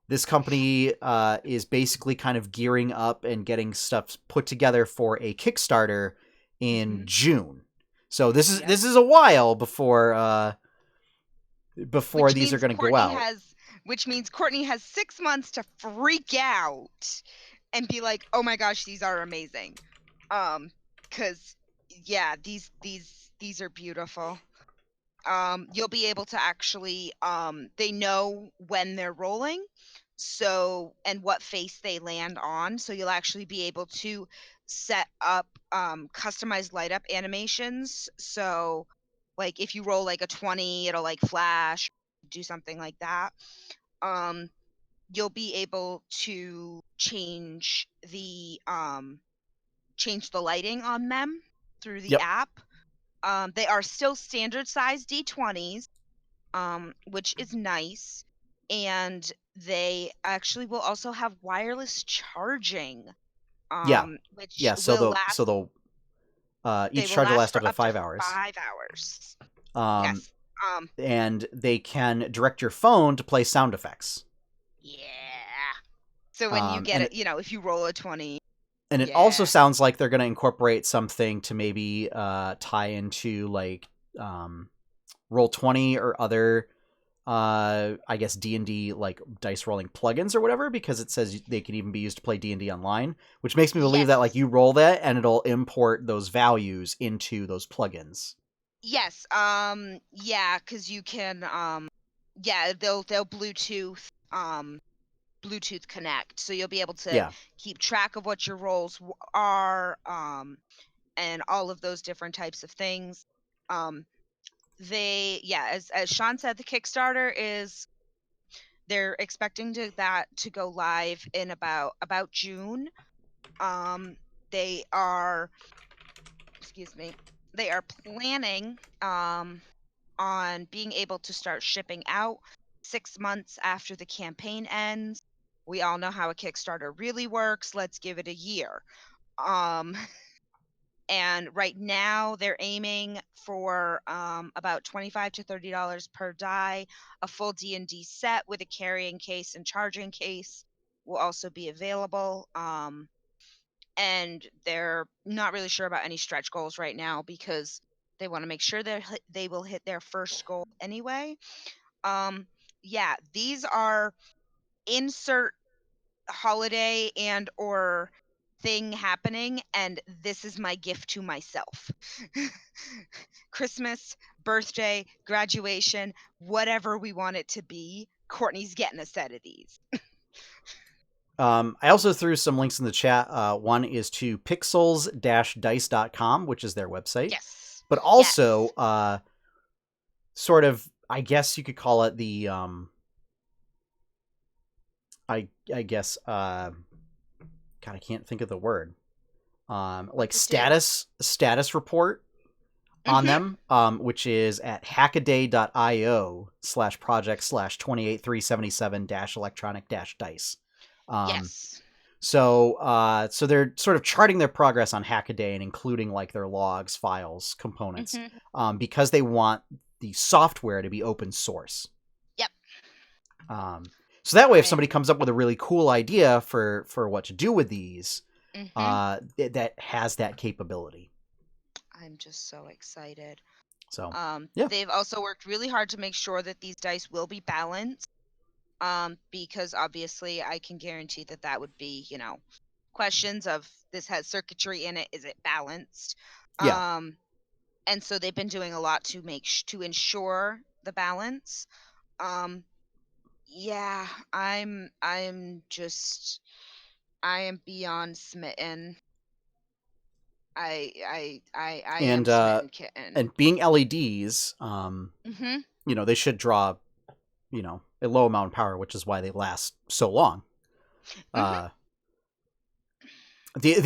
This company is basically kind of gearing up and getting stuff put together for a Kickstarter in June. So this is a while before these are going to go out. Which means Courtney has 6 months to freak out and be like, "Oh my gosh, these are amazing." Cuz yeah, these are beautiful. You'll be able to actually they know when they're rolling, so, and what face they land on, so you'll actually be able to set up customized light up animations. So like if you roll like a 20, it'll like flash, do something like that. You'll be able to change the lighting on them through the app. They are still standard size D20s, which is nice, and they actually will also have wireless charging. Which will last. Each charge will last up to 5 hours. 5 hours. Yes. And they can direct your phone to play sound effects. Yeah. So when you get it, if you roll a 20. And it also sounds like they're going to incorporate something to maybe tie into like Roll20 or other, I guess, D&D like dice rolling plugins or whatever, because it says they can even be used to play D&D online, which makes me believe that like you roll that and it'll import those values into those plugins. Yes. Yeah, because you can they'll Bluetooth connect, so you'll be able to keep track of what your rolls are, and all of those different types of things. As Sean said, the Kickstarter is, they're expecting that to go live in about June. They are planning on being able to start shipping out 6 months after the campaign ends. We all know how a Kickstarter really works. Let's give it a year. And right now they're aiming for about $25 to $30 per die. A full D&D set with a carrying case and charging case will also be available. And they're not really sure about any stretch goals right now because they want to make sure that they will hit their first goal anyway. These are insert holiday and or thing happening, and this is my gift to myself. Christmas, birthday, graduation, whatever we want it to be, Courtney's getting a set of these. I also threw some links in the chat. One is to pixels-dice.com, which is their website. Yes. But also, sort of, I guess you could call it the, I guess, God, I can't think of the word. Like status report on them, which is at hackaday.io/project/28377-electronic-dice. Yes. So they're sort of charting their progress on Hackaday and including like their logs, files, components, because they want the software to be open source. Yep. So that way, if somebody comes up with a really cool idea for what to do with these, that has that capability. I'm just so excited. So they've also worked really hard to make sure that these dice will be balanced. Because obviously I can guarantee that would be, questions of this has circuitry in it. Is it balanced? Yeah. And so they've been doing a lot to to ensure the balance. Yeah, I am beyond smitten. I am smitten kitten. And being LEDs, they should draw, a low amount of power, which is why they last so long. The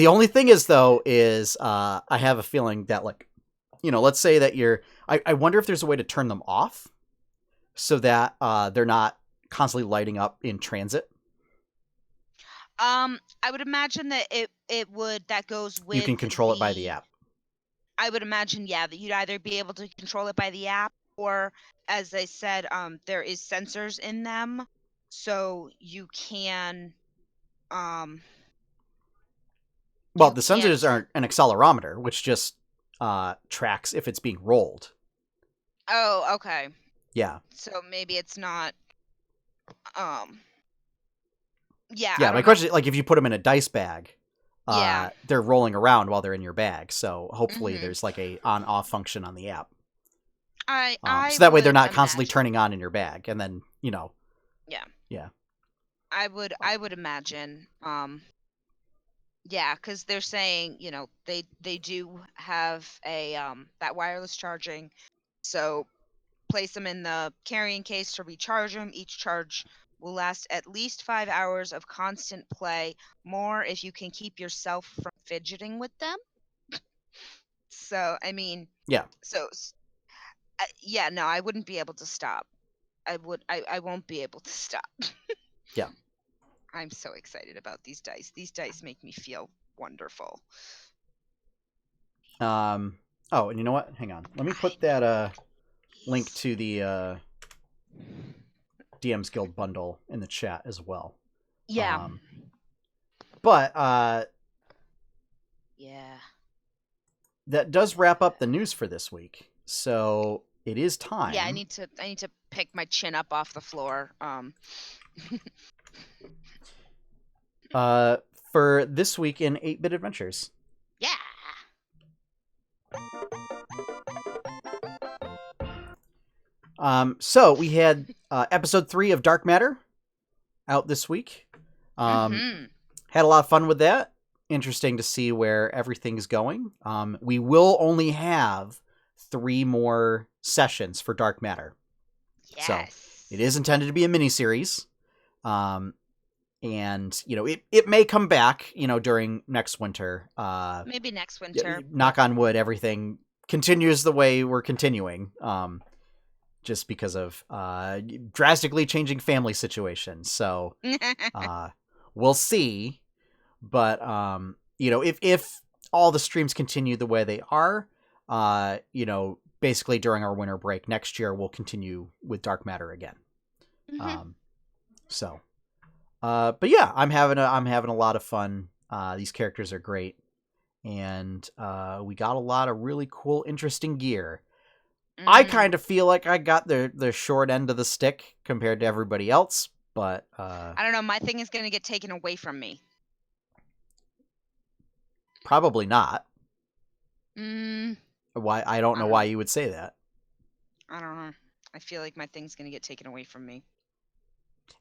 only thing is though I have a feeling that like, let's say that I wonder if there's a way to turn them off so that they're not constantly lighting up in transit. I would imagine that it would, that goes with, you can control it by the app. I would imagine, that you'd either be able to control it by the app, or as I said, there is sensors in them, so you can well, the sensors are an accelerometer, which just tracks if it's being rolled. Oh, okay. Yeah. So maybe it's not. Yeah, my question is, like, if you put them in a dice bag, they're rolling around while they're in your bag. So hopefully there's like a on-off function on the app. So that way they're not constantly turning on in your bag, and then Yeah. Yeah. I would imagine. Yeah, because they're saying they do have a that wireless charging, so place them in the carrying case to recharge them. Each charge will last at least 5 hours of constant play, more if you can keep yourself from fidgeting with them. So, I mean, yeah. So, no, I wouldn't be able to stop. I won't be able to stop. Yeah. I'm so excited about these dice. These dice make me feel wonderful. Oh, and you know what? Hang on. Let me put that link to the DM's Guild bundle in the chat as well. Yeah. But yeah. That does wrap up the news for this week. So it is time. Yeah, I need to pick my chin up off the floor. For this week in 8-Bit Adventures. Yeah. So we had episode 3 of Dark Matter out this week. Had a lot of fun with that. Interesting to see where everything's going. We will only have 3 more sessions for Dark Matter. Yes. So it is intended to be a miniseries. And, it may come back, during next winter. Maybe next winter. Knock on wood, everything continues the way we're continuing. Just because of drastically changing family situations. So we'll see. But, if all the streams continue the way they are, basically during our winter break next year, we'll continue with Dark Matter again. But yeah, I'm having a lot of fun. These characters are great. And we got a lot of really cool, interesting gear. I kind of feel like I got the short end of the stick compared to everybody else, but I don't know. My thing is going to get taken away from me. Probably not. Mm, Why? I don't know why you would say that. I don't know. I feel like my thing's gonna get taken away from me.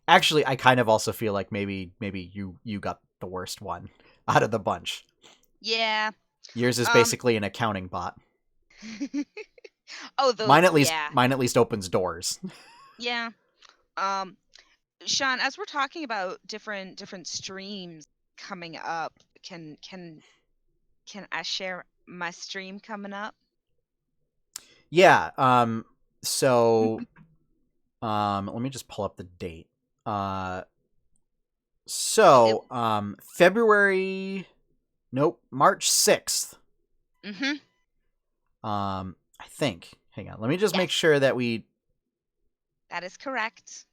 Actually, I kind of also feel like maybe you got the worst one out of the bunch. Yeah. Yours is basically an accounting bot. Oh, those. Mine at Yeah. least opens doors. Yeah. Um, Sean, as we're talking about different streams coming up, can I share my stream coming up? Yeah. So let me just pull up the date. February. Nope, March 6th. Mm-hmm. I think. Hang on. Let me just Yes. make sure that we. That is correct.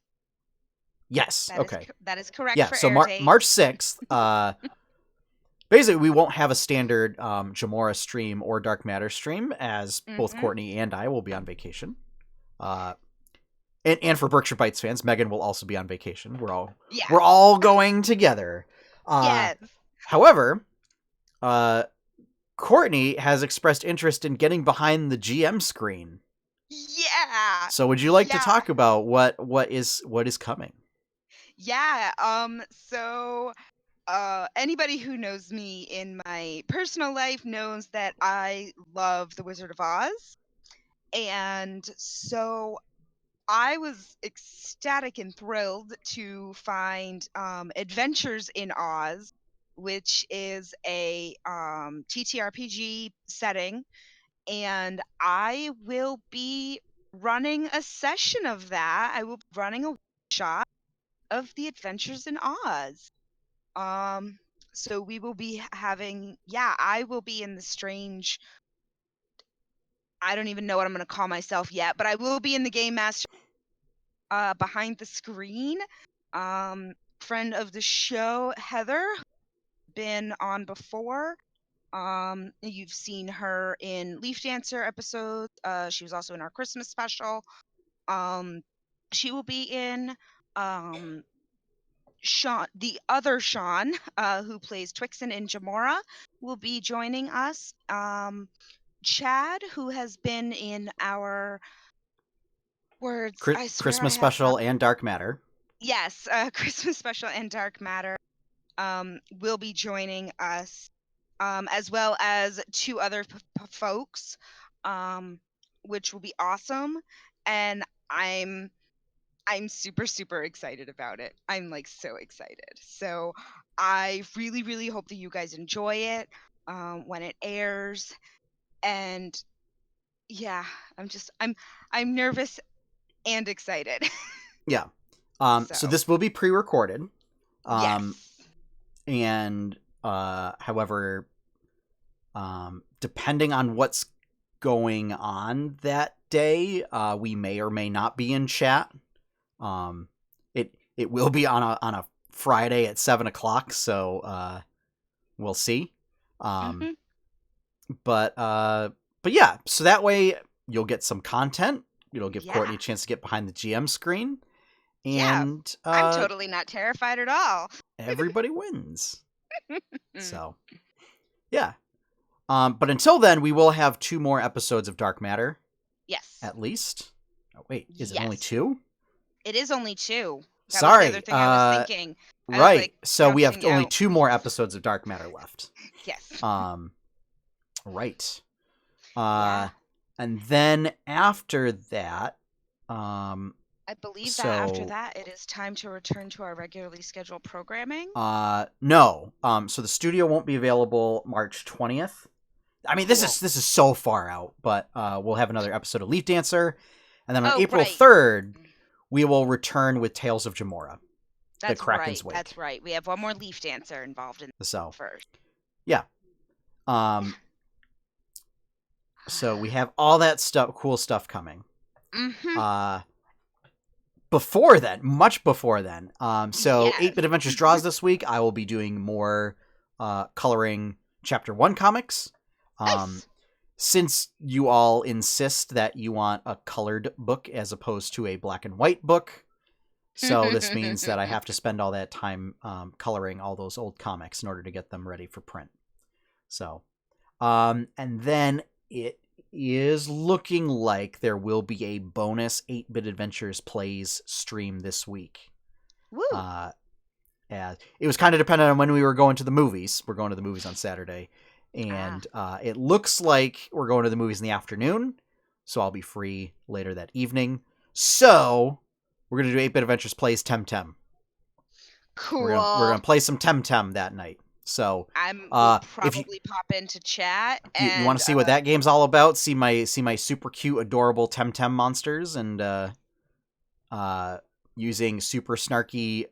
Yes. Okay. That is correct. Yeah. For So air date. March 6th. Basically, we won't have a standard Jamora stream or Dark Matter stream, as both Courtney and I will be on vacation. And for Berkshire Bites fans, Megan will also be on vacation. We're all going together. Yes. However, Courtney has expressed interest in getting behind the GM screen. Yeah. So would you like to talk about what is coming? Yeah. So anybody who knows me in my personal life knows that I love The Wizard of Oz. And so I was ecstatic and thrilled to find Adventures in Oz, which is a TTRPG setting, and I will be running a session of that. I will be running a shot of the Adventures in Oz. So we will be having, I will be in the strange, I don't even know what I'm going to call myself yet, but I will be in the Game Master behind the screen. Friend of the show, Heather, been on before. You've seen her in Leaf Dancer episodes. She was also in our Christmas special. She will be in Sean, the other Sean, who plays Twixen in Jamora, will be joining us. Chad, who has been in our Christmas special and Dark Matter. Yes, Christmas special and Dark Matter will be joining us, as well as two other folks, which will be awesome. And I'm super super excited about it. I'm like so excited. So I really really hope that you guys enjoy it when it airs. And yeah, I'm nervous and excited. Yeah. So this will be pre-recorded. Yes. And however, depending on what's going on that day, we may or may not be in chat. It will be on a Friday at 7:00, so we'll see. But yeah, so that way you'll get some content. It'll give Courtney a chance to get behind the GM screen. And I'm totally not terrified at all. Everybody wins. So, yeah. But until then, we will have 2 more episodes of Dark Matter. Yes. At least. Oh, wait. Is it only 2? It is only 2. That Sorry. was the other thing I was thinking. Right. So we have only 2 more episodes of Dark Matter left. Yes. Right. And then after that, I believe that after that, it is time to return to our regularly scheduled programming. No. So the studio won't be available March 20th. I mean, this is so far out, but we'll have another episode of Leaf Dancer, and then on April 3rd, we will return with Tales of Jamora. The Kraken's Wake. That's right. We have one more Leaf Dancer involved in first. Yeah. So we have all that cool stuff coming. Before then, much before then. So 8-Bit Adventures Draws this week. I will be doing more coloring Chapter 1 comics. Nice. Since you all insist that you want a colored book as opposed to a black and white book. So this means that I have to spend all that time coloring all those old comics in order to get them ready for print. So, and then it is looking like there will be a bonus 8-Bit Adventures Plays stream this week. Woo! It was kind of dependent on when we were going to the movies. We're going to the movies on Saturday. And it looks like we're going to the movies in the afternoon, so I'll be free later that evening. So, we're going to do 8-Bit Adventures Plays Temtem. Cool. We're gonna play some Temtem that night. So I'm probably pop into chat. You want to see what that game's all about? See my super cute, adorable Temtem monsters and using super snarky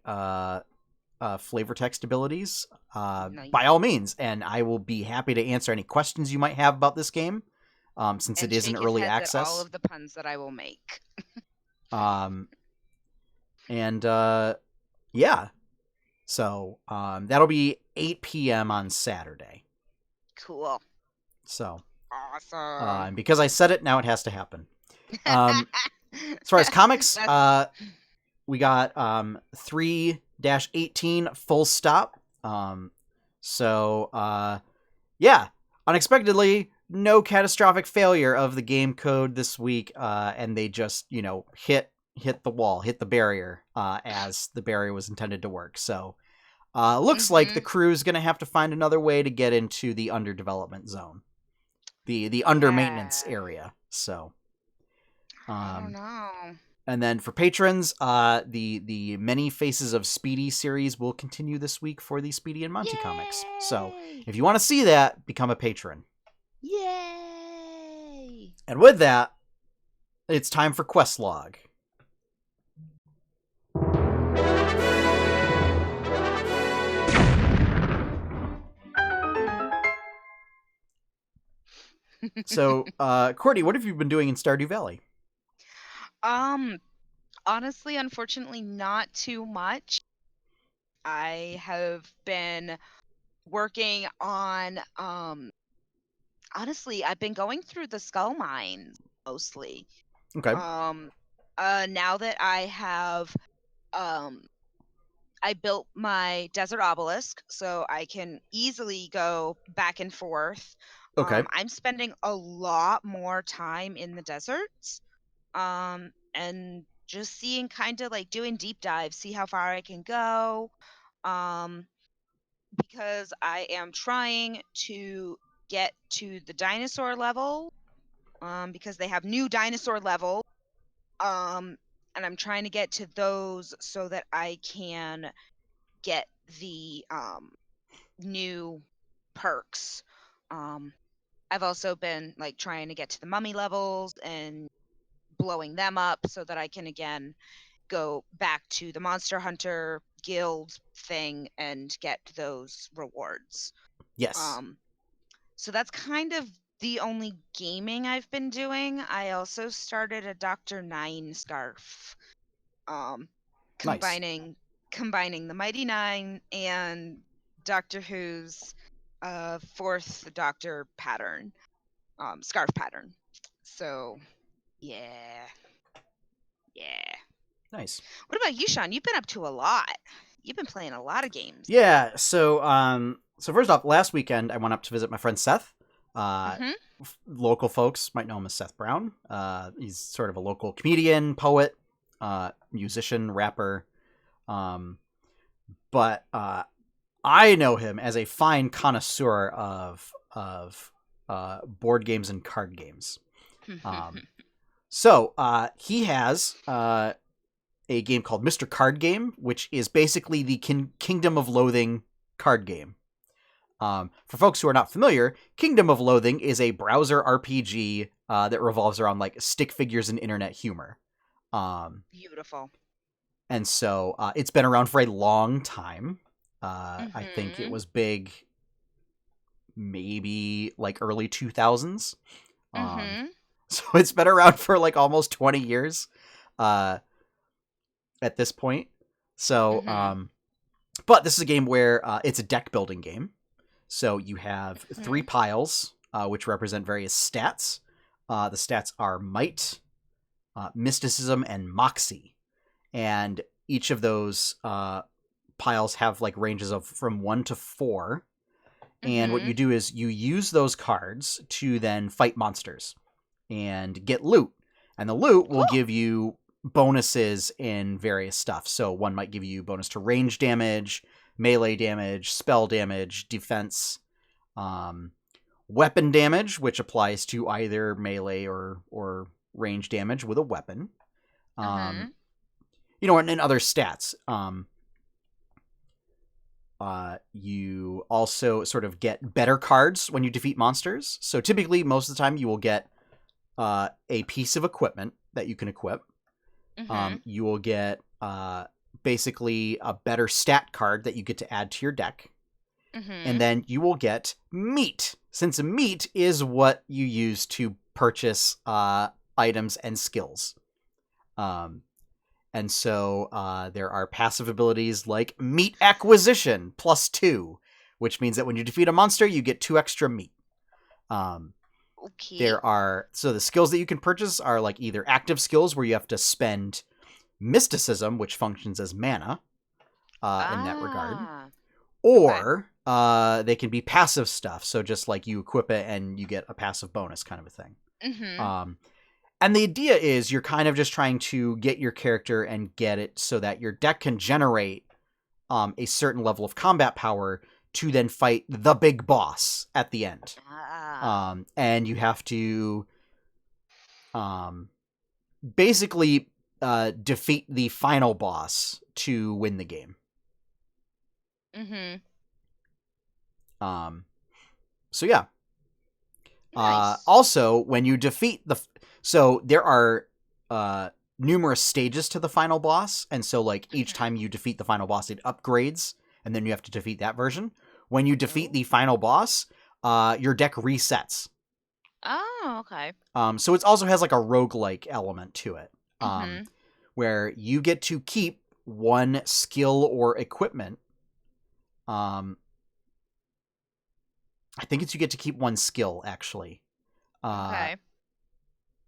flavor text abilities. Nice. By all means, and I will be happy to answer any questions you might have about this game. Since it is an early access. All of the puns that I will make. Yeah. So, that'll be 8 p.m. on Saturday. Cool. So. Awesome. And because I said it, now it has to happen. As far as comics, we got 3-18 full stop. Yeah. Unexpectedly, no catastrophic failure of the game code this week, and they just, hit the wall, hit the barrier, as the barrier was intended to work. So, looks like the crew's going to have to find another way to get into the underdevelopment zone, the under maintenance area. So, I don't know. And then for patrons, the Many Faces of Speedy series will continue this week for the Speedy and Monty comics. So, if you want to see that, become a patron. Yay! And with that, it's time for Quest Log. So, Courtney, what have you been doing in Stardew Valley? Honestly, unfortunately, not too much. I have been working on, honestly, I've been going through the skull mines mostly. Okay. Now that I have, I built my desert obelisk, so I can easily go back and forth. Okay. I'm spending a lot more time in the deserts, and just seeing, kind of like doing deep dives, see how far I can go, because I am trying to get to the dinosaur level, because they have new dinosaur level, and I'm trying to get to those so that I can get the new perks. I've also been like trying to get to the mummy levels and blowing them up so that I can again go back to the Monster Hunter Guild thing and get those rewards. Yes. So that's kind of the only gaming I've been doing. I also started a Dr. Nine scarf. Combining the Mighty Nine and Doctor Who's fourth Doctor pattern, scarf pattern. So, yeah. Nice. What about you, Sean? You've been up to a lot. You've been playing a lot of games. Yeah. So, first off, last weekend I went up to visit my friend Seth. Local folks might know him as Seth Brown. He's sort of a local comedian, poet, musician, rapper. But I know him as a fine connoisseur of board games and card games. So he has a game called Mr. Card Game, which is basically the Kingdom of Loathing card game. For folks who are not familiar, Kingdom of Loathing is a browser RPG that revolves around like stick figures and internet humor. Beautiful. And so it's been around for a long time. I think it was big maybe like early 2000s. So it's been around for like almost 20 years at this point. So, but this is a game where it's a deck building game. So you have 3 piles, which represent various stats. The stats are Might, Mysticism, and Moxie. And each of those piles have like ranges of from 1 to 4. And what you do is you use those cards to then fight monsters and get loot. And the loot will give you bonuses in various stuff. So one might give you bonus to range damage, melee damage, spell damage, defense, weapon damage, which applies to either melee or range damage with a weapon. And other stats. You also sort of get better cards when you defeat monsters. So typically, most of the time, you will get a piece of equipment that you can equip. You will get basically a better stat card that you get to add to your deck. And then you will get meat, since meat is what you use to purchase items and skills. And so there are passive abilities like Meat Acquisition +2, which means that when you defeat a monster, you get 2 extra meat. So the skills that you can purchase are like either active skills where you have to spend mysticism, which functions as mana in that regard, or they can be passive stuff. So just like you equip it and you get a passive bonus kind of a thing. And the idea is you're kind of just trying to get your character and get it so that your deck can generate a certain level of combat power to then fight the big boss at the end. And you have to basically defeat the final boss to win the game. So yeah. Nice. Also, when you defeat so there are numerous stages to the final boss, and so like each time you defeat the final boss, it upgrades, and then you have to defeat that version. When you defeat the final boss, your deck resets. Oh, okay. So it also has like a roguelike element to it, where you get to keep one skill or equipment. I think you get to keep one skill, actually. Okay.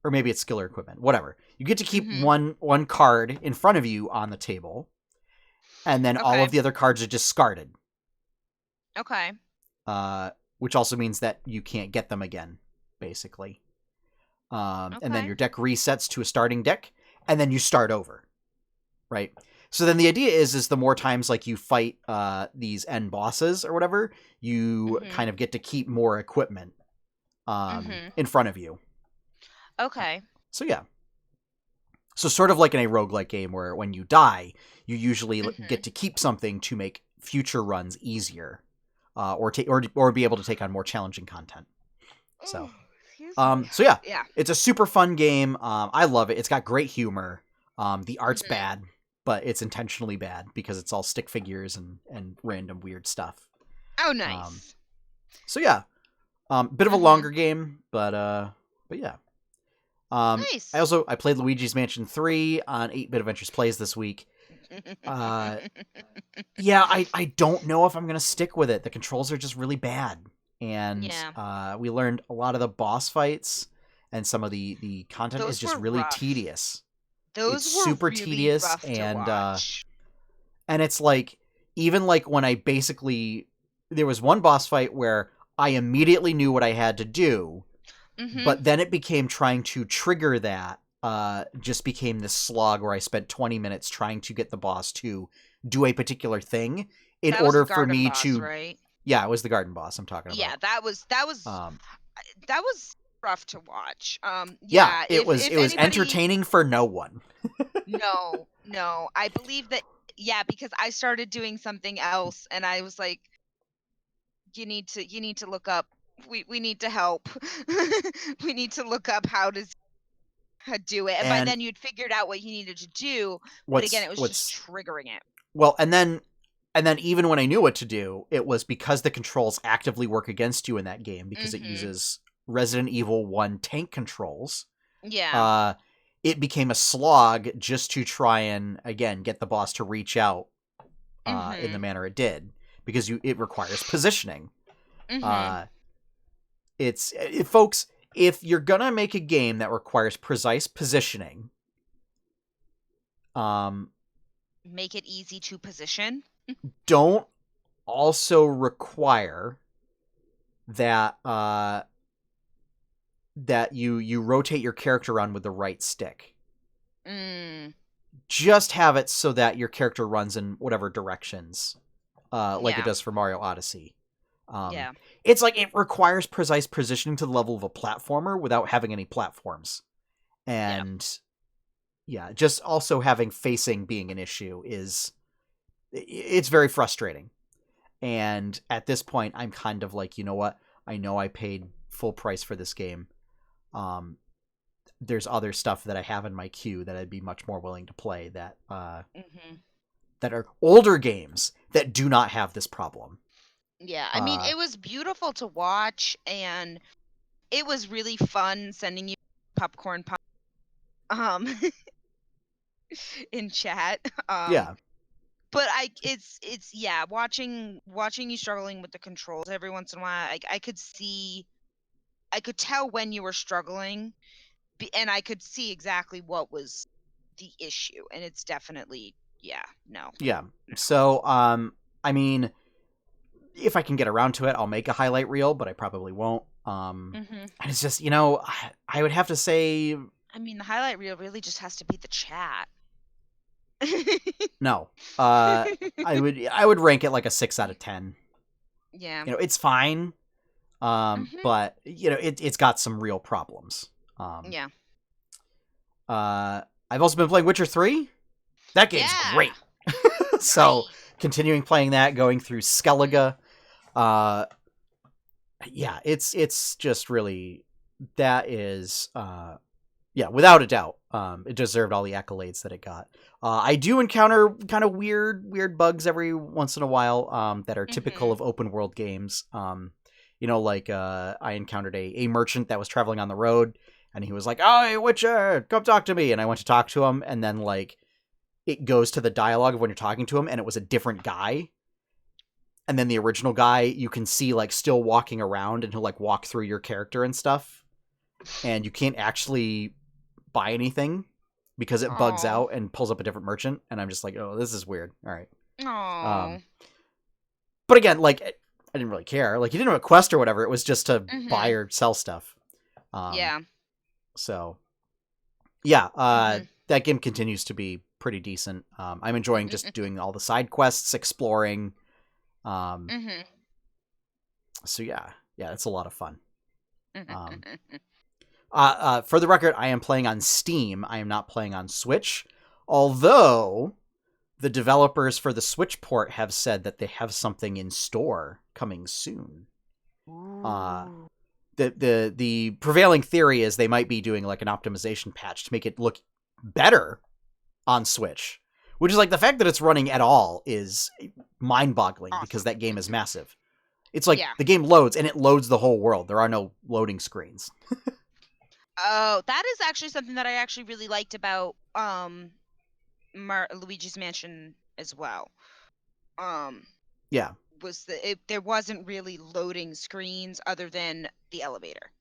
Or maybe it's skill or equipment. Whatever. You get to keep one card in front of you on the table, and then all of the other cards are discarded. Okay. Which also means that you can't get them again, basically. And then your deck resets to a starting deck, and then you start over. Right? So then the idea is the more times like you fight these end bosses or whatever, you kind of get to keep more equipment in front of you. Okay. So yeah. So sort of like in a roguelike game where when you die, you usually get to keep something to make future runs easier, or be able to take on more challenging content. So, so yeah, it's a super fun game. I love it. It's got great humor. The art's bad, but it's intentionally bad because it's all stick figures and random weird stuff. Oh, nice. So yeah, bit of a longer game, but yeah. Nice. I played Luigi's Mansion 3 on 8-Bit Adventures Plays this week. Yeah, I don't know if I'm going to stick with it. The controls are just really bad. And we learned a lot of the boss fights and some of the content is just really tedious. It's were super really tedious rough and it's like even like when I basically there was one boss fight where I immediately knew what I had to do. But then it became trying to trigger that, just became this slog where I spent 20 minutes trying to get the boss to do a particular thing in order for me to... Right? Yeah, it was the garden boss I'm talking about. Yeah, that was rough to watch. It was entertaining for no one. No. I believe that, because I started doing something else and I was like, you need to look up. We need to help. We need to look up how to do it. And by then you'd figured out what you needed to do. But again, it was just triggering it. Well, and then even when I knew what to do, it was because the controls actively work against you in that game because it uses Resident Evil 1 tank controls. Yeah. It became a slog just to try and, again, get the boss to reach out in the manner it did because it requires positioning. Folks, if you're gonna make a game that requires precise positioning, make it easy to position. Don't also require that that you rotate your character around with the right stick. Just have it so that your character runs in whatever directions, like it does for Mario Odyssey. It's like it requires precise positioning to the level of a platformer without having any platforms. And just also having facing being an issue it's very frustrating. And at this point, I'm kind of like, you know what? I know I paid full price for this game. There's other stuff that I have in my queue that I'd be much more willing to play that that are older games that do not have this problem. Yeah, I mean, it was beautiful to watch, and it was really fun sending you popcorn pop in chat. Yeah. But it's watching you struggling with the controls every once in a while. I could tell when you were struggling, and I could see exactly what was the issue, and it's definitely no. Yeah. So I mean, if I can get around to it, I'll make a highlight reel, but I probably won't. And it's just, you know, I would have to say, I mean, the highlight reel really just has to be the chat. No. I would rank it like a 6 out of 10. Yeah. You know, it's fine. But you know, it's got some real problems. I've also been playing Witcher 3. That game's great. So continuing playing that, going through Skellige. It's just really, that is without a doubt, it deserved all the accolades that it got. I do encounter kind of weird bugs every once in a while that are typical of open world games. You know, like I encountered a merchant that was traveling on the road, and he was like, "Oh, hey, Witcher, come talk to me." And I went to talk to him, and then like it goes to the dialogue of when you're talking to him, and it was a different guy. And then the original guy, you can see like still walking around, and he'll like walk through your character and stuff. And you can't actually buy anything because it bugs out and pulls up a different merchant. And I'm just like, oh, this is weird. All right. But again, like, I didn't really care. Like, you didn't have a quest or whatever. It was just to buy or sell stuff. So, that game continues to be pretty decent. I'm enjoying just doing all the side quests, exploring. So it's a lot of fun. For the record, I am playing on Steam. I am not playing on Switch. Although the developers for the Switch port have said that they have something in store coming soon. The prevailing theory is they might be doing like an optimization patch to make it look better on Switch. Which is like, the fact that it's running at all is mind-boggling because that game is massive. It's like the game loads, and it loads the whole world. There are no loading screens. Oh, that is actually something that I actually really liked about Luigi's Mansion as well. Was there wasn't really loading screens other than the elevator.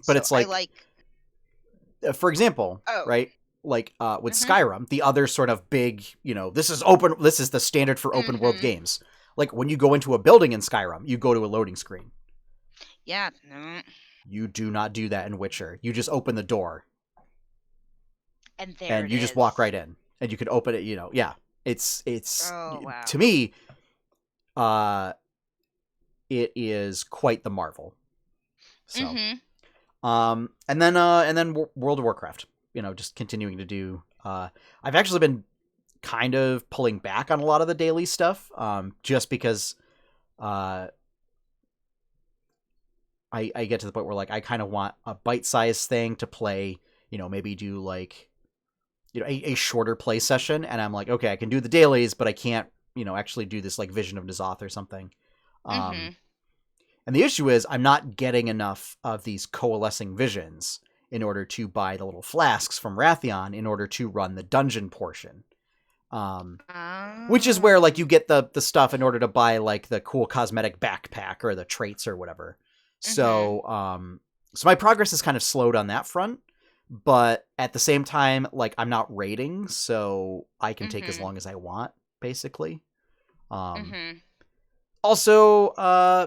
But so it's like for example, right? Like with Skyrim, the other sort of big, you know, this is the standard for open world games. Like when you go into a building in Skyrim, you go to a loading screen. Yeah. You do not do that in Witcher. You just open the door. And you just walk right in. And you can open it, you know. Yeah. It's wow. To me, it is quite the marvel. So and then World of Warcraft. You know, just continuing to do. I've actually been kind of pulling back on a lot of the daily stuff, just because I get to the point where like I kind of want a bite-sized thing to play. You know, maybe do like, you know, a shorter play session, and I'm like, okay, I can do the dailies, but I can't, you know, actually do this like Vision of N'Zoth or something. And the issue is I'm not getting enough of these coalescing visions in order to buy the little flasks from Wrathion in order to run the dungeon portion. Which is where like you get the stuff in order to buy like the cool cosmetic backpack or the traits or whatever. So so my progress is kind of slowed on that front, but at the same time, like I'm not raiding, so I can take as long as I want, basically. Also,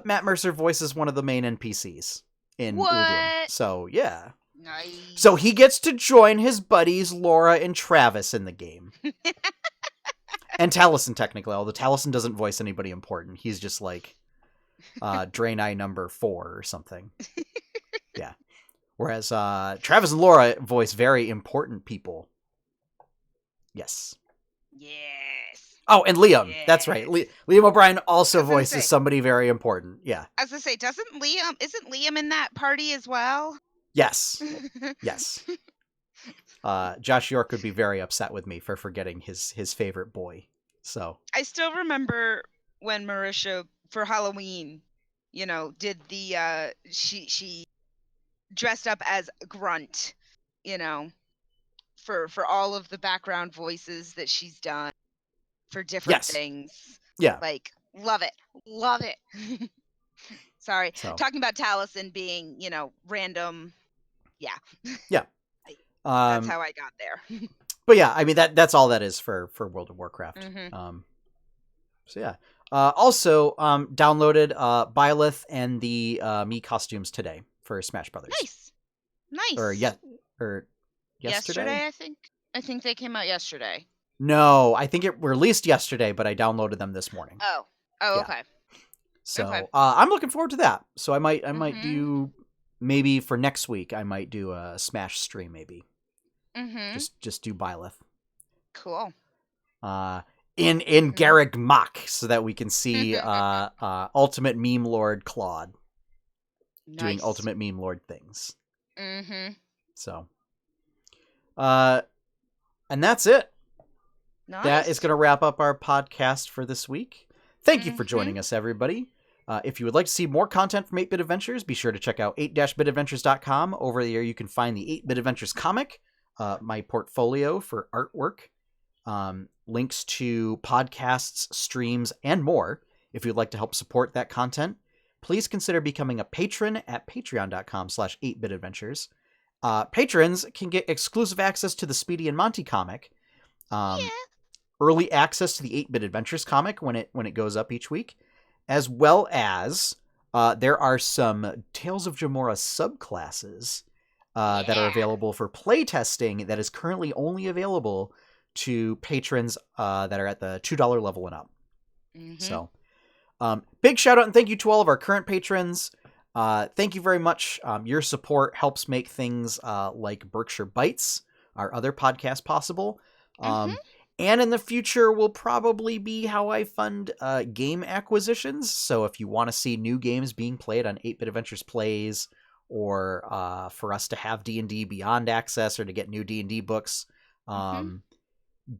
Matt Mercer voices one of the main NPCs in What? Uldum. So, yeah. Nice. So he gets to join his buddies Laura and Travis in the game. And Taliesin, technically, although Taliesin doesn't voice anybody important. He's just like Draenei number 4 or something. Yeah. Whereas Travis and Laura voice very important people. Yes. Yes. Oh, and Liam. Yes. That's right. Liam O'Brien also I was gonna voices say. somebody very important. Yeah. I was gonna say, isn't Liam in that party as well? Yes. Yes. Josh York would be very upset with me for forgetting his favorite boy. So I still remember when Marisha for Halloween, did the she dressed up as Grunt, for all of the background voices that she's done for different Yes. things. Yeah. Like, love it. Sorry. So. Talking about Taliesin being, random. Yeah. Yeah. That's how I got there. But yeah, I mean that's all that is for World of Warcraft. Mm-hmm. So yeah. Also, downloaded Byleth and the Mii costumes today for Smash Brothers. Nice. Or yesterday? I think they came out yesterday. No, I think it released yesterday, but I downloaded them this morning. Oh, yeah. Okay. So okay. I'm looking forward to that. So I might do, maybe for next week, I might do a Smash stream maybe. Mm-hmm. Just do Byleth. Cool. In Garreg Mach, so that we can see Ultimate Meme Lord Claude doing Ultimate Meme Lord things. Mm-hmm. So, and that's it. Nice. That is going to wrap up our podcast for this week. Thank you for joining us, everybody. If you would like to see more content from 8-Bit Adventures, be sure to check out 8-bitadventures.com. Over there, you can find the 8-Bit Adventures comic, my portfolio for artwork, links to podcasts, streams, and more. If you'd like to help support that content, please consider becoming a patron at patreon.com/8bitadventures. Patrons can get exclusive access to the Speedy and Monty comic, early access to the 8-Bit Adventures comic when it goes up each week, as well as there are some Tales of Jamora subclasses that are available for playtesting that is currently only available to patrons that are at the $2 level and up. Mm-hmm. So big shout out and thank you to all of our current patrons. Thank you very much. Your support helps make things like Berkshire Bites, our other podcast, possible. And in the future will probably be how I fund game acquisitions. So if you want to see new games being played on 8-Bit Adventures Plays, or for us to have D&D Beyond access, or to get new D&D books,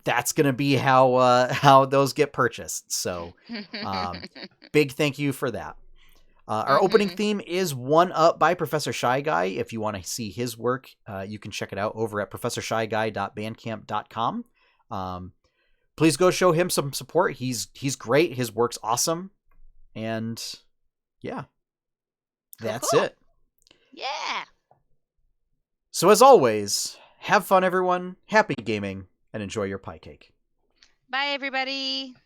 that's going to be how those get purchased. So big thank you for that. Our opening theme is One Up by Professor Shy Guy. If you want to see his work, you can check it out over at professorshyguy.bandcamp.com. Please go show him some support. He's great. His work's awesome. And yeah, that's it. Yeah. So as always, have fun, everyone. Happy gaming and enjoy your pie cake. Bye, everybody.